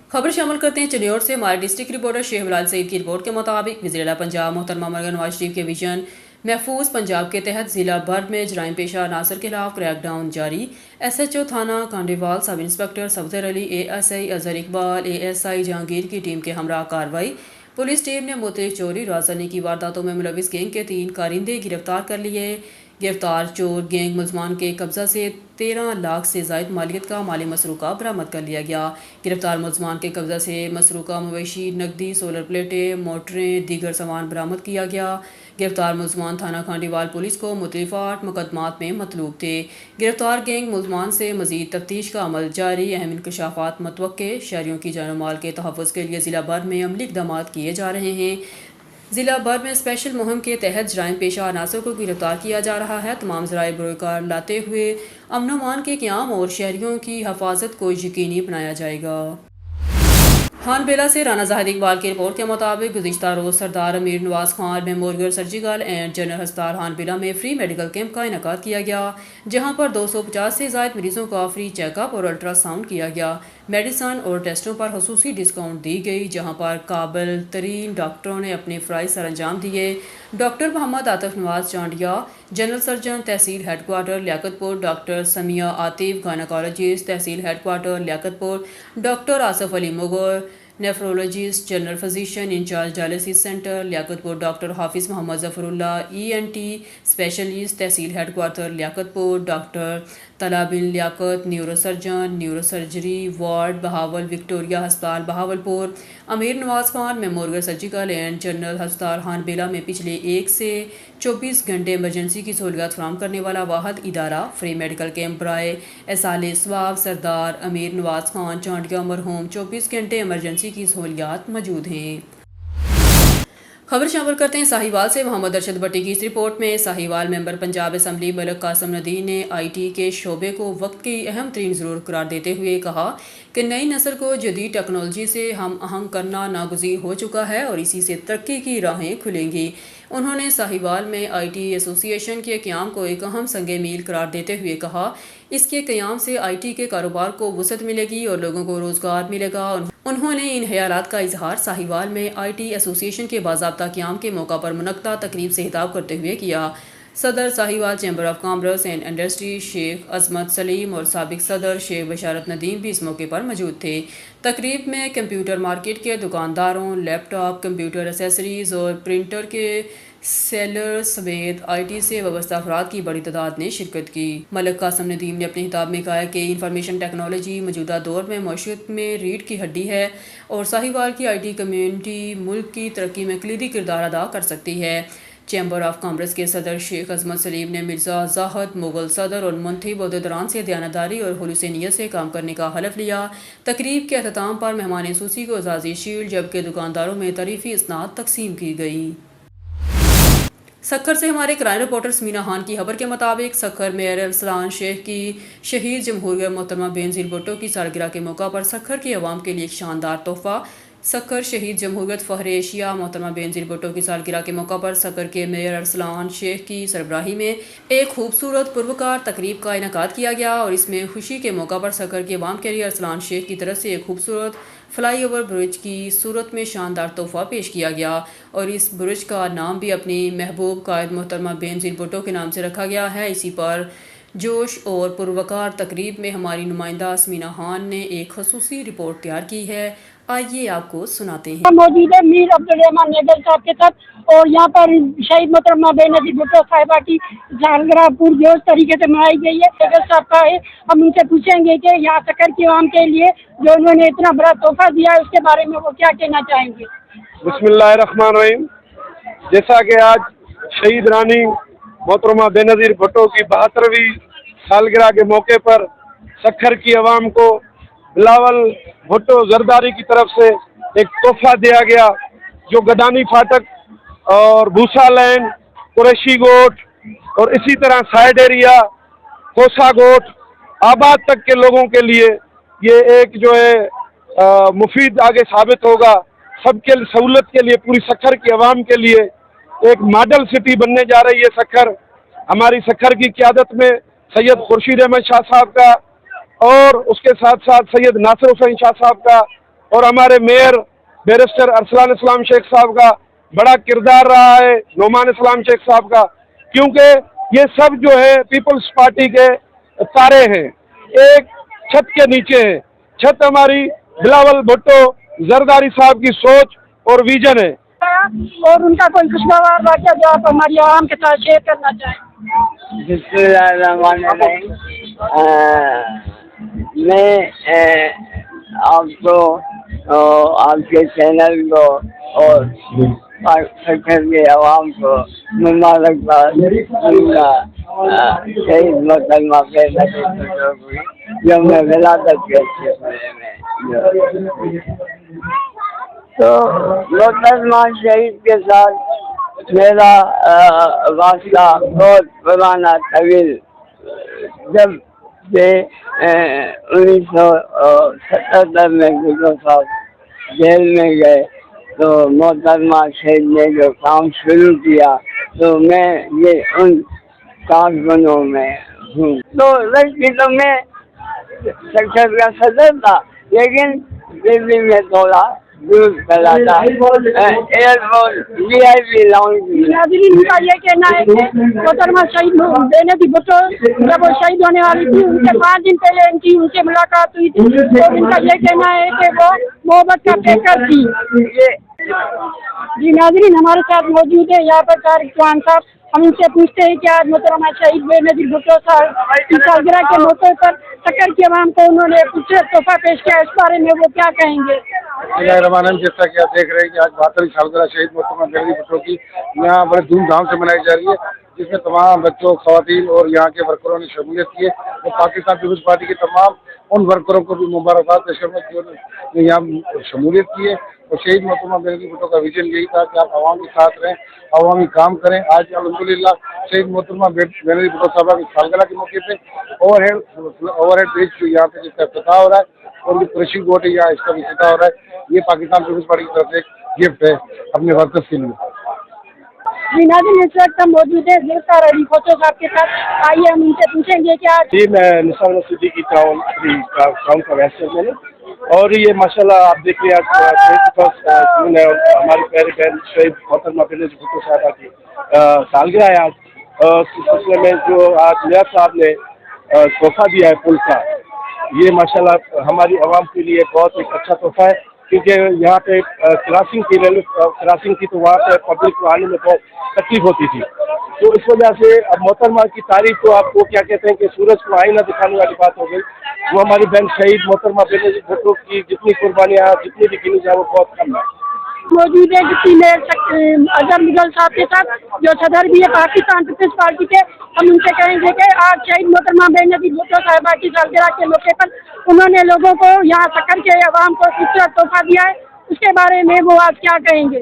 خبر شامل کرتے ہیں چنیوٹ سے ہمارے ڈسٹرکٹ رپورٹر شیخ بلال سعید کی رپورٹ کے مطابق وزیر اعلیٰ پنجاب محترمہ مریم نواز شریف کے ویژن محفوظ پنجاب کے تحت ضلع بھر میں جرائم پیشہ عناصر کے خلاف کریک ڈاؤن جاری۔ SHO تھانہ کانڈیوال، سب انسپکٹر صفدر علی، ASI اظہر اقبال، ASI جہانگیر کی ٹیم کے ہمراہ کارروائی۔ پولیس ٹیم نے مختلف چوری رازداری کی وارداتوں میں ملوث گینگ کے 3 کارندے گرفتار کر لیے۔ گرفتار چور گینگ ملزمان کے قبضہ سے 13 لاکھ سے زائد مالیت کا مالی مسروقہ برآمد کر لیا گیا۔ گرفتار ملزمان کے قبضہ سے مسروقہ مویشی، نقدی، سولر پلیٹیں، موٹریں، دیگر سامان برآمد کیا گیا۔ گرفتار ملزمان تھانہ کھانڈیوال پولیس کو مختلف 8 مقدمات میں مطلوب تھے۔ گرفتار گینگ ملزمان سے مزید تفتیش کا عمل جاری، اہم انکشافات متوقع۔ شہریوں کی جان و مال کے تحفظ کے لیے ضلع بھر میں عملی اقدامات کیے جا رہے ہیں۔ ضلع بھر میں اسپیشل مہم کے تحت جرائم پیشہ عناصر کو گرفتار کیا جا رہا ہے۔ تمام ذرائع بروئے کار لاتے ہوئے امن و امان کے قیام اور شہریوں کی حفاظت کو یقینی بنایا جائے گا۔ خان بیلا سے رانا زاہد اقبال کی رپورٹ کے مطابق گزشتہ روز Sardar Amir Nawaz Khan memorial surgical and general ہسپتال خان بیلا میں فری میڈیکل کیمپ کا انعقاد کیا گیا، جہاں پر 250 سے زائد مریضوں کا فری چیک اپ اور الٹرا ساؤنڈ کیا گیا۔ میڈیسن اور ٹیسٹوں پر خصوصی ڈسکاؤنٹ دی گئی، جہاں پر قابل ترین ڈاکٹروں نے اپنے فرائض سر انجام دیے۔ Doctor Muhammad Atif Nawaz Chandia, general surgeon تحصیل head quarter Liaquatpur, doctor Sumaiya Atif gynaecologist تحصیل head quarter Liaquatpur, doctor Asif Ali Mughar nephrologist general physician incharge dialysis centre Liaquatpur, doctor Hafiz Muhammad Zafarullah ENT specialist تحصیل head quarter Liaquatpur, doctor Talha Bin Liaqat neuro surgeon neuro surgery ward Bahawal Victoria ہسپتال Bahawalpur. Amir Nawaz Khan memorial surgical and general ہسپتال خان بیلا میں پچھلے 1 سے 24 گھنٹے emergency کی سہولیات فراہم کرنے والا واحد ادارہ۔ فری میڈیکل کیمپ برائے ایصال ثواب سردار امیر نواز خان چانڈیا مرحوم 24 گھنٹے ایمرجنسی کی سہولیات موجود ہیں۔ خبر شامل کرتے ہیں ساہیوال سے محمد ارشد بٹی کی اس رپورٹ میں۔ ساہیوال ممبر پنجاب اسمبلی ملک قاسم ندیم نے IT کے شعبے کو وقت کی اہم ترین ضرورت قرار دیتے ہوئے کہا کہ نئی نسل کو جدید ٹیکنالوجی سے ہم آہنگ کرنا ناگزیر ہو چکا ہے اور اسی سے ترقی کی راہیں کھلیں گی۔ انہوں نے ساہیوال میں IT ایسوسی ایشن کے قیام کو ایک اہم سنگ میل قرار دیتے ہوئے کہا اس کے قیام سے IT کے کاروبار کو وسعت ملے گی اور لوگوں کو روزگار ملے گا۔ انہوں نے ان خیالات کا اظہار ساہیوال میں IT ایسوسی ایشن کے باضابطہ قیام کے موقع پر منعقدہ تقریب سے خطاب کرتے ہوئے کیا۔ صدر Sahiwal chamber of commerce and industry شیخ عظمت سلیم اور سابق صدر شیخ بشارت ندیم بھی اس موقع پر موجود تھے۔ تقریب میں کمپیوٹر مارکیٹ کے دکانداروں، لیپ ٹاپ، کمپیوٹر ایسیسریز اور پرنٹر کے سیلر سمیت IT سے وابستہ افراد کی بڑی تعداد نے شرکت کی۔ ملک قاسم ندیم نے اپنے خطاب میں کہا کہ انفارمیشن ٹیکنالوجی موجودہ دور میں معیشت میں ریڑھ کی ہڈی ہے اور ساہیوال کی IT کمیونٹی ملک کی ترقی میں کلیدی کردار ادا کر سکتی ہے۔ چیمبر آف کامرس کے صدر شیخ عظمت سلیم نے مرزا زاہد مغل صدر اور منتخب عہدیداران سے دیانتداری اور خلوص نیت سے کام کرنے کا حلف لیا۔ تقریب کے اختتام پر مہمان خصوصی کو اعزازی شیلڈ جبکہ دکانداروں میں تعریفی اسناد تقسیم کی گئی۔ سکھر سے ہمارے کرائم رپورٹر سمینا خان کی خبر کے مطابق سکھر میئر ارسلان شیخ کی شہید جمہوریہ محترمہ بینظیر بھٹو کی سالگرہ کے موقع پر سکھر کی عوام کے لیے ایک شاندار تحفہ۔ سکھر شہید جمہوریت فخر ایشیا محترمہ بینظیر بھٹو کی سالگرہ کے موقع پر سکھر کے میئر ارسلان شیخ کی سربراہی میں ایک خوبصورت پروکار تقریب کا انعقاد کیا گیا اور اس میں خوشی کے موقع پر سکھر کے عوام کے لیے ارسلان شیخ کی طرف سے ایک خوبصورت فلائی اوور برج کی صورت میں شاندار تحفہ پیش کیا گیا اور اس برج کا نام بھی اپنی محبوب قائد محترمہ بینظیر بھٹو کے نام سے رکھا گیا ہے۔ اسی پر جوش اور پروکار تقریب میں ہماری نمائندہ سمینا خان نے ایک خصوصی رپورٹ تیار کی ہے، آئیے آپ کو سناتے ہیں۔ موجود ہے میر عبدالرحمان نیگل صاحب کے ساتھ اور یہاں پر شہید محترمہ بینظیر بھٹو صاحبہ کی سالگرہ پرجوش طریقے سے منائی گئی ہے۔ نیگل صاحب کا ہے، ہم ان سے پوچھیں گے کہ یہاں سکھر کی عوام کے لیے جو انہوں نے اتنا بڑا تحفہ دیا ہے اس کے بارے میں وہ کیا کہنا چاہیں گے۔ بسم اللہ الرحمن الرحیم۔ جیسا کہ آج شہید رانی محترمہ بینظیر بھٹو کی 72ویں سالگرہ کے موقع پر سکھر کی عوام کو بلاول بھٹو زرداری کی طرف سے ایک تحفہ دیا گیا جو گدانی فاٹک اور بھوسا لین، قریشی گوٹ اور اسی طرح سائڈ ایریا کوسا گوٹ آباد تک کے لوگوں کے لیے یہ ایک جو ہے مفید آگے ثابت ہوگا۔ سب کے سہولت کے لیے پوری سکھر کی عوام کے لیے ایک ماڈل سٹی بننے جا رہی ہے سکھر۔ ہماری سکھر کی قیادت میں سید خورشید احمد شاہ صاحب کا اور اس کے ساتھ ساتھ سید ناصر حسین شاہ صاحب کا اور ہمارے میئر بیرسٹر ارسلان اسلام شیخ صاحب کا بڑا کردار رہا ہے، نعمان اسلام شیخ صاحب کا، کیونکہ یہ سب جو ہے پیپلز پارٹی کے تارے ہیں، ایک چھت کے نیچے ہیں۔ چھت ہماری بلاول بھٹو زرداری صاحب کی سوچ اور ویژن ہے اور ان کا کوئی خوشگوار واقعہ جو آپ ہماری عوام کے ساتھ شیئر کرنا چاہیں۔ بسم اللہ الرحمن الرحیم۔ میں آپ کو آپ کے چینل کو اور سکھر کے عوام کو مبارکباد دوں گا شہید محترمہ بینظیر بھٹو کی یوم ولادت کے سلسلے میں۔ تو محترمہ شہید کے ساتھ میرا واسطہ بہت پرانا طویل، جب سے 1977 میں بھٹو صاحب جیل میں گئے تو محترمہ شہید نے جو کام شروع کیا تو میں یہ ان کارکنوں میں ہوں۔ تو ویسے تو میں سکھر کا صدر تھا لیکن دلی میں تھوڑا دور چلا تھا، ایئرپورٹ VIP لاؤنج۔ ناظرین کا یہ کہنا ہے کہ محترمہ شہید بینظیر بھٹو جب وہ شہید ہونے والی تھی ان سے 5 دن پہلے ان سے ملاقات ہوئی تھی اور ان کا یہ کہنا ہے کہ وہ محبت کا پیکر تھی۔ جی ناظرین ہمارے ساتھ موجود ہے یہاں پر طارق چوہان صاحب، ہم ان سے پوچھتے ہیں کہ آج محترمہ شہید بینظیر بھٹو صاحب کی سالگرہ کے موقع پر سکھر کی عوام کو انہوں نے خوبصورت تحفہ پیش کیا، اس بارے میں وہ کیا کہیں گے؟ جیسا کہ آپ دیکھ رہے ہیں کہ آج 72ویں سالگرہ شہید محترمہ بینظیر بھٹو کی یہاں بڑے دھوم دھام سے منائی جا رہی ہے، جس میں تمام بچوں، خواتین اور یہاں کے ورکروں نے شمولیت کی ہے اور پاکستان پیپلز پارٹی کے تمام ان ورکروں کو بھی مبارکباد پیش کرنا کہ انہوں نے یہاں شمولیت کی ہے۔ اور شہید محترمہ بینظیر بھٹو کا ویژن یہی تھا کہ آپ عوام کے ساتھ رہیں، عوامی کام کریں۔ آج الحمدللہ شہید محترمہ بینظیر بھٹو صاحبہ کی سالگرہ کے موقع پہ اوور ہیڈ برج جو یہاں پہ جس کا افتتاح ہو رہا ہے اور یہ قریشی گوٹ ہے یہاں اس کا بھی افتتاح ہو رہا ہے، یہ پاکستان پیپلز پارٹی کی طرف سے ایک گفٹ ہے اپنے ورکرز کے لیے۔ جی ناظرین اس وقت ہم موجود ہیں ذوالفقار علی کھوسو صاحب کے ساتھ، آئیے ہم ان سے پوچھیں گے کہ آج جی میں نثار سٹی کی ٹاؤن کا وائس چیئرمین ہوں اور یہ ماشاءاللہ آپ دیکھ رہے ہیں ہماری پیاری بہن شہید محترمہ بینظیر بھٹو صاحبہ کی سالگرہ ہے آج، اس سلسلے میں جو آج میئر صاحب نے تحفہ دیا ہے پل کا، یہ ماشاءاللہ ہماری عوام کے لیے بہت ایک اچھا تحفہ ہے، کیونکہ یہاں پہ کراسنگ کی تو وہاں پہ پبلک کو آنے میں بہت تکلیف ہوتی تھی، تو اس وجہ سے اب محترمہ کی تاریخ تو آپ کو کیا کہتے ہیں کہ سورج کو آئینہ دکھانے والی بات ہو گئی۔ وہ ہماری بہن شہید محترمہ بینظیر بھٹو کی جتنی قربانیاں جتنی بھی گنی جائے وہ بہت کم ہے۔ موجود ہے ڈپٹی میئر اظہر مغل صاحب کے ساتھ جو صدر بھی ہے پاکستان پیپلز پارٹی کے، ہم ان سے کہیں گے کہ آج شہید محترمہ بینظیر بھٹو صاحبہ کی سالگرہ کے موقع پر انہوں نے لوگوں کو یہاں سکھر کے عوام کو خوبصورت تحفہ دیا ہے، اس کے بارے میں وہ آج کیا کہیں گے؟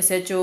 SHO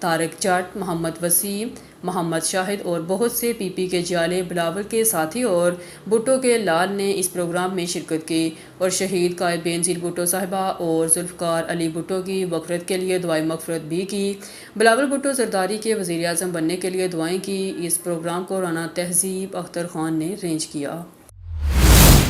طارق جٹ، محمد وسیم، محمد شاہد اور بہت سے پی پی کے جالے بلاول کے ساتھی اور بھٹو کے لال نے اس پروگرام میں شرکت کی اور شہید قائد بینظیر بھٹو صاحبہ اور ذوالفقار علی بھٹو کی مغفرت کے لیے دعائیں مغفرت بھی کی۔ بلاول بھٹو زرداری کے وزیر اعظم بننے کے لیے دعائیں کی۔ اس پروگرام کو رانا تہذیب اختر خان نے ارینج کیا۔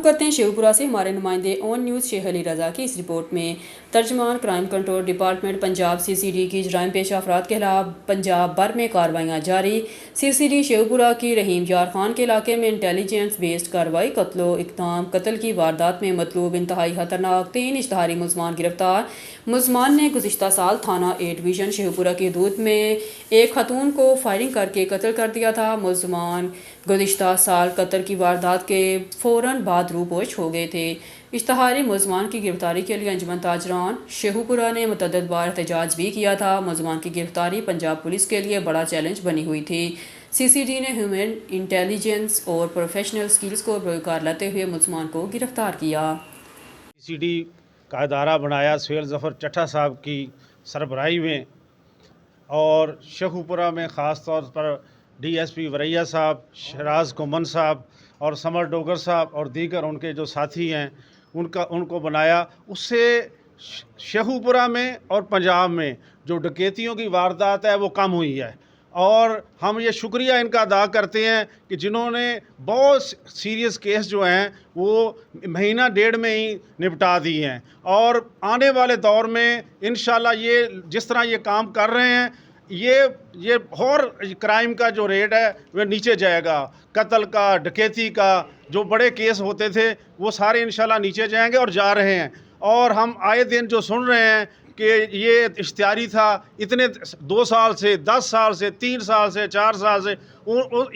کرتے ہیں شیوپورہ سے ہمارے نمائندے اون نیوز شیخ علی رضا کی اس رپورٹ میں۔ ترجمان کرائم کنٹرول ڈپارٹمنٹ پنجاب سی سی ڈی کی جرائم پیشہ افراد کے خلاف پنجاب بھر میں کارروائیاں جاری۔ سی سی ڈی شیوپورہ کی رحیم یار خان کے علاقے میں انٹیلیجنس بیسڈ کارروائی، قتل و اقدام، قتل کی واردات میں مطلوب انتہائی خطرناک 3 اشتہاری ملزمان گرفتار۔ ملزمان نے گزشتہ سال تھانہ اے ڈویژن شیوپورہ کی حدود میں ایک خاتون کو فائرنگ کر کے قتل کر دیا تھا۔ ملزمان گزشتہ سال قتل کی واردات کے فوراً بعد روپوش ہو گئے تھے۔ اشتہاری ملزمان کی گرفتاری کے لیے انجمن تاجران شیوپورہ نے متعدد بار احتجاج بھی کیا تھا۔ ملزمان کی گرفتاری پنجاب پولیس کے لیے بڑا چیلنج بنی ہوئی تھی۔ سی سی ڈی نے ہیومن انٹیلیجنس اور پروفیشنل سکلز کو بروکار لاتے ہوئے ملزمان کو گرفتار کیا۔ سی سی ڈی کا ادارہ بنایا سہیل ظفر چٹھا صاحب کی سربراہی میں، اور شیخوپورہ میں خاص طور پر ڈی ایس پی وریا صاحب، شراز کومن صاحب اور سمر ڈوگر صاحب اور دیگر ان کے جو ساتھی ہیں ان کو بنایا۔ اس سے شیخوپورہ میں اور پنجاب میں جو ڈکیتیوں کی واردات ہے وہ کم ہوئی ہے، اور ہم یہ شکریہ ان کا ادا کرتے ہیں کہ جنہوں نے بہت سیریس کیس جو ہیں وہ مہینہ ڈیڑھ میں ہی نپٹا دی ہیں، اور آنے والے دور میں انشاءاللہ یہ جس طرح یہ کام کر رہے ہیں یہ اور کرائم کا جو ریٹ ہے وہ نیچے جائے گا۔ قتل کا، ڈکیتی کا جو بڑے کیس ہوتے تھے وہ سارے انشاءاللہ نیچے جائیں گے اور جا رہے ہیں۔ اور ہم آئے دن جو سن رہے ہیں کہ یہ اشتہاری تھا، اتنے 2 سال سے، 10 سال سے، 3 سال سے، 4 سال سے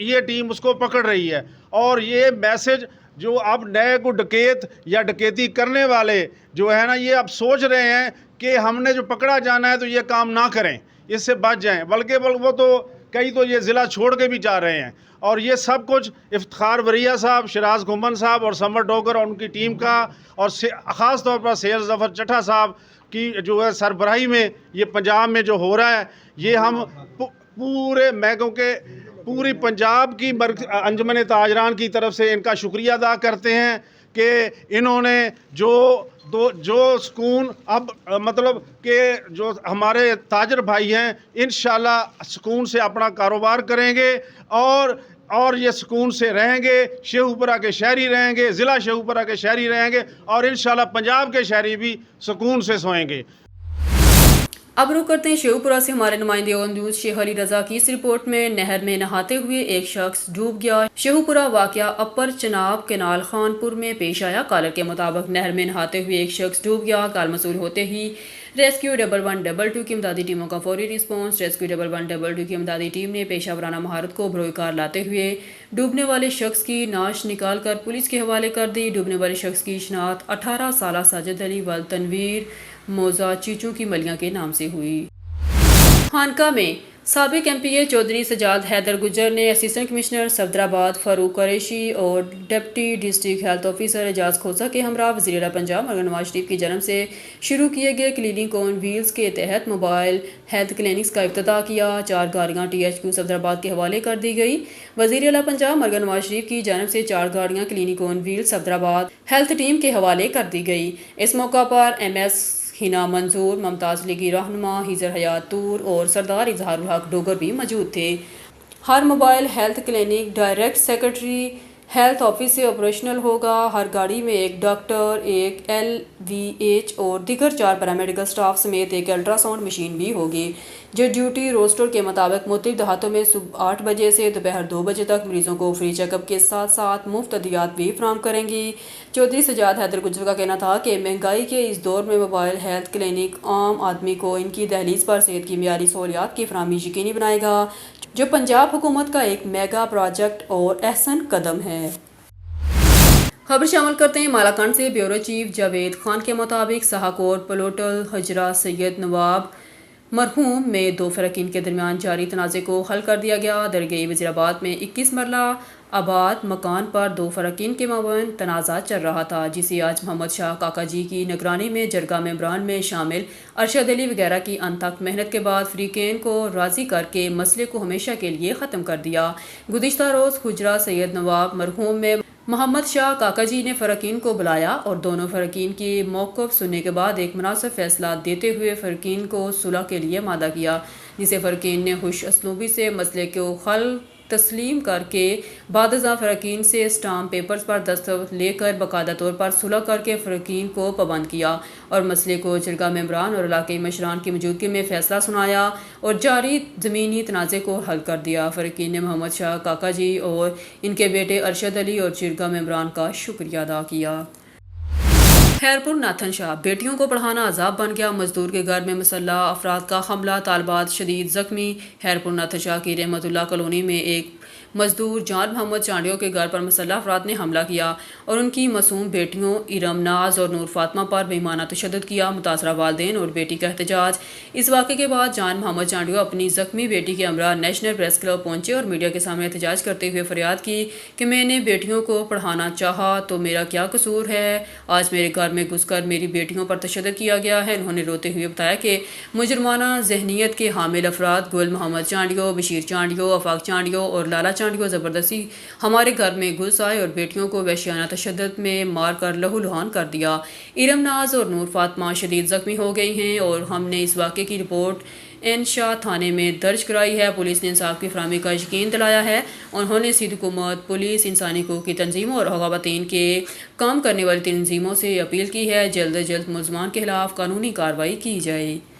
یہ ٹیم اس کو پکڑ رہی ہے، اور یہ میسج جو اب نئے کو ڈکیت یا ڈکیتی کرنے والے جو ہے نا یہ اب سوچ رہے ہیں کہ ہم نے جو پکڑا جانا ہے تو یہ کام نہ کریں، اس سے بچ جائیں، بلکہ وہ تو کئی تو یہ ضلع چھوڑ کے بھی جا رہے ہیں۔ اور یہ سب کچھ افتخار وریا صاحب، شراز گھمن صاحب اور سمر ڈوگر اور ان کی ٹیم کا، اور خاص طور پر سہیل ظفر چٹھا صاحب کی جو ہے سربراہی میں یہ پنجاب میں جو ہو رہا ہے، یہ ہم پورے محکموں کے پوری پنجاب کی انجمن تاجران کی طرف سے ان کا شکریہ ادا کرتے ہیں کہ انہوں نے جو سکون اب مطلب کہ جو ہمارے تاجر بھائی ہیں انشاءاللہ سکون سے اپنا کاروبار کریں گے، اور یہ سکون سے رہیں گے، شیخوپورہ کے شہری رہیں گے، ضلع شیخوپورہ کے شہری رہیں گے، اور انشاءاللہ پنجاب کے شہری بھی سکون سے سوئیں گے۔ اب رخ کرتے ہیں شیوپورہ سے ہمارے نمائندے اون نیوز شیخ علی رضا کی اس رپورٹ میں۔ نہر میں نہاتے ہوئے ایک شخص ڈوب گیا۔ شیوپورہ واقعہ اپر چناب کینال خان پور میں پیش آیا۔ کالر کے مطابق نہر میں نہاتے ہوئے ایک شخص ڈوب گیا۔ کال موصول ہوتے ہی ریسکیو 1122 کی امدادی ٹیموں کا فوری رسپانس۔ ریسکیو 1122 کی امدادی ٹیم نے پیشہ ورانہ مہارت کو بروئے لاتے ہوئے ڈوبنے والے شخص کی نعش نکال کر پولیس کے حوالے کر دی۔ ڈوبنے والے شخص کی شناخت 18 سالہ ساجد علی ول تنویر موزہ چیچوں کی ملیاں کے نام سے ہوئی۔ خانقاہ میں سابق ایم پی اے چودھری سجاد حیدر گجر نے اسسٹنٹ کمشنر صفدرآباد فاروق قریشی اور ڈپٹی ڈسٹرکٹ ہیلتھ آفیسر اعجاز کھوسہ کے ہمراہ وزیر اعلیٰ پنجاب مریم نواز شریف کی جانب سے شروع کیے گئے کلینک آن ویلز کے تحت موبائل ہیلتھ کلینکس کا افتتاح کیا۔ 4 گاڑیاں THQ صفدرآباد کے حوالے کر دی گئی۔ وزیر اعلیٰ پنجاب مریم نواز شریف کی جانب سے 4 گاڑیاں کلینک آن ویلز صفدرآباد ہیلتھ ٹیم کے حوالے کر دی گئی۔ اس موقع پر MS ہنا منظور، ممتاز لیگی رہنما ہیزر حیات طور اور سردار اظہار الحق ڈوگر بھی موجود تھے۔ ہر mobile health clinic direct secretary health office سے آپریشنل ہوگا۔ ہر گاڑی میں ایک ڈاکٹر، ایک LVH اور دیگر 4 پیرامیڈیکل سٹاف سمیت ایک الٹرا ساؤنڈ مشین بھی ہوگی، جو ڈیوٹی روسٹر کے مطابق مختلف دیہاتوں میں صبح 8 بجے سے دوپہر 2 بجے تک مریضوں کو فری چیک اپ کے ساتھ ساتھ مفت ادویات بھی فراہم کریں گی۔ چودھری سجاد حیدر گجر کا کہنا تھا کہ مہنگائی کے اس دور میں موبائل ہیلتھ کلینک عام آدمی کو ان کی دہلیز پر صحت کی معیاری سہولیات کی فراہمی یقینی بنائے گا، جو پنجاب حکومت کا ایک میگا پروجیکٹ اور احسن قدم ہے۔ خبر شامل کرتے ہیں مالاکنڈ سے۔ بیورو چیف جاوید خان کے مطابق سہاکور پلوٹل حجرہ سید نواب مرحوم میں دو فرقین کے درمیان جاری تنازع کو حل کر دیا گیا۔ درگاہ وزیر آباد میں 21 مرلہ آباد مکان پر دو فرقین کے مابین تنازع چل رہا تھا، جسے آج محمد شاہ کاکا جی کی نگرانی میں جرگہ ممبران میں شامل ارشد علی وغیرہ کی انتھک محنت کے بعد فریقین کو راضی کر کے مسئلے کو ہمیشہ کے لیے ختم کر دیا۔ گزشتہ روز حجرہ سید نواب مرحوم میں محمد شاہ کاکا جی نے فرقین کو بلایا اور دونوں فرقین کی موقف سننے کے بعد ایک مناسب فیصلہ دیتے ہوئے فرقین کو صلح کے لیے مادہ کیا، جسے فرقین نے خوش اسلوبی سے مسئلے کو حل تسلیم کر کے بعد ازاں فرقین سے اسٹامپ پیپرز پر دستخط لے کر باقاعدہ طور پر صلح کر کے فرقین کو پابند کیا اور مسئلے کو جرگہ ممبران اور علاقائی مشران کی موجودگی میں فیصلہ سنایا اور جاری زمینی تنازع کو حل کر دیا۔ فرقین نے محمد شاہ کاکا جی اور ان کے بیٹے ارشد علی اور جرگہ ممبران کا شکریہ ادا کیا۔ خیرپور ناتھن شاہ، بیٹیوں کو پڑھانا عذاب بن گیا، مزدور کے گھر میں مسلح افراد کا حملہ، طالبات شدید زخمی۔ خیرپور ناتھن شاہ کی رحمت اللہ کالونی میں ایک مزدور جان محمد چانڈیو کے گھر پر مسلح افراد نے حملہ کیا اور ان کی معصوم بیٹیوں ارم ناز اور نور فاطمہ پر بے ایمانہ تشدد کیا۔ متاثرہ والدین اور بیٹی کا احتجاج۔ اس واقعے کے بعد جان محمد چانڈیو اپنی زخمی بیٹی کے ہمراہ نیشنل پریس کلب پہنچے اور میڈیا کے سامنے احتجاج کرتے ہوئے فریاد کی کہ میں نے بیٹیوں کو پڑھانا چاہا تو میرا کیا قصور ہے؟ آج میرے گھر میں گھس کر میری بیٹیوں پر تشدد کیا گیا ہے۔ انہوں نے روتے ہوئے بتایا کہ مجرمانہ ذہنیت کے حامل افراد گل محمد چانڈیو، بشیر چانڈیو، آفاق چانڈیو اور لالا چانڈیو زبردستی ہمارے گھر میں گھس آئے اور بیٹیوں کو وحشیانہ تشدد میں مار کر لہو لہان کر دیا۔ ارم ناز اور نور فاطمہ شدید زخمی ہو گئی ہیں اور ہم نے اس واقعے کی رپورٹ انشاء تھانے میں درج کرائی ہے۔ پولیس نے انصاف کی فراہمی کا یقین دلایا ہے۔ انہوں نے سندھ حکومت، پولیس، انسانی حقوق کی تنظیموں اور خواتین کے کام کرنے والی تنظیموں سے اپیل کی ہے جلد از جلد ملزمان کے خلاف قانونی کارروائی کی جائے۔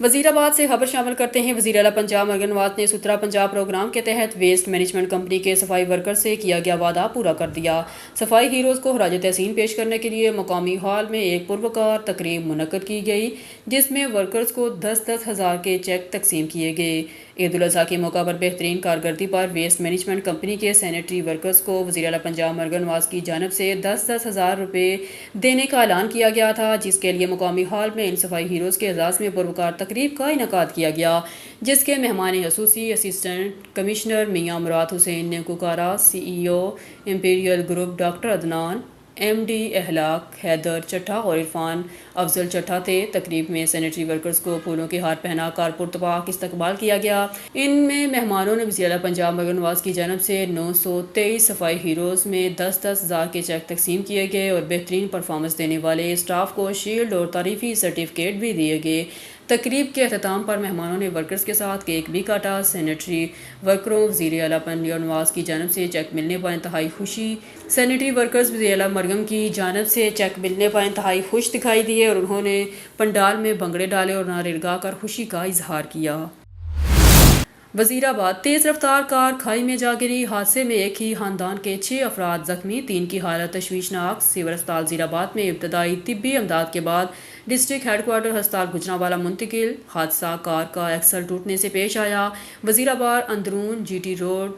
وزیر آباد سے خبر شامل کرتے ہیں۔ وزیر اعلیٰ پنجاب مرگن نواز نے ستھرا پنجاب پروگرام کے تحت ویسٹ مینجمنٹ کمپنی کے صفائی ورکر سے کیا گیا وعدہ پورا کر دیا۔ صفائی ہیروز کو خراج تحسین پیش کرنے کے لیے مقامی ہال میں ایک پروکار تقریب منعقد کی گئی، جس میں ورکرز کو 10-10 ہزار کے چیک تقسیم کیے گئے۔ عید الاضحیٰ کے موقع پر بہترین کارکردگی پر ویسٹ مینجمنٹ کمپنی کے سینیٹری ورکرز کو وزیر اعلیٰ پنجاب مرگن نواز کی جانب سے 10-10 ہزار روپے دینے کا اعلان کیا گیا تھا، جس کے لیے مقامی ہال میں ان صفائی ہیروز کے اعزاز میں پروکار تقریب کا انعقاد کیا گیا، جس کے مہمان خصوصی اسسٹنٹ کمشنر میاں مراد حسین نے کوکارا، CEO Imperial group doctor Adnan, MD اخلاق حیدر چٹھا اور عرفان افضل چٹھا تھے۔ تقریب میں سینیٹری ورکرز کو پھولوں کے ہار پہنا کر پرتپاک استقبال کیا گیا۔ ان میں مہمانوں نے وزیر اعلیٰ پنجاب مرگن نواز کی جانب سے 923 صفائی ہیروز میں 10-10 ہزار کے چیک تقسیم کیے گئے اور بہترین پرفارمنس دینے والے اسٹاف کو شیلڈ اور تعریفی سرٹیفکیٹ بھی دیے گئے۔ تقریب کے اختتام پر مہمانوں نے ورکرز کے ساتھ کیک بھی کاٹا۔ سینیٹری ورکروں وزیر اعلیٰ پنجاب نواز کی جانب سے چیک ملنے پر انتہائی خوشی سینیٹری ورکرز وزیر اعلیٰ مرگم کی جانب سے چیک ملنے پر انتہائی خوش دکھائی دیے اور انہوں نے پنڈال میں بھنگڑے ڈالے اور نعرے لگا کر خوشی کا اظہار کیا۔ وزیر آباد تیز رفتار کار کھائی میں جا گری، حادثے میں ایک ہی خاندان کے 6 افراد زخمی، 3 کی حالت تشویشناک، سول اسپتال وزیر آباد میں ابتدائی طبی امداد کے بعد ڈسٹرکٹ ہیڈ کوارٹر ہسپتال گجرانوالہ منتقل۔ حادثہ کار کا ایکسل ٹوٹنے سے پیش آیا۔ وزیر آباد اندرون GT روڈ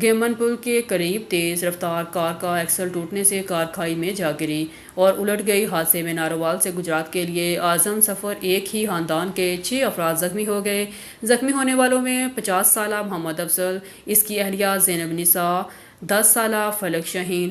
گیمن پل کے قریب تیز رفتار کار کا ایکسل ٹوٹنے سے کار کھائی میں جا گری اور الٹ گئی۔ حادثے میں نارووال سے گجرات کے لیے اعظم سفر ایک ہی خاندان کے 6 افراد زخمی ہو گئے۔ زخمی ہونے والوں میں 50 سالہ محمد افضل، اس کی اہلیہ زینب نساء، 10 سالہ فلک شاہین،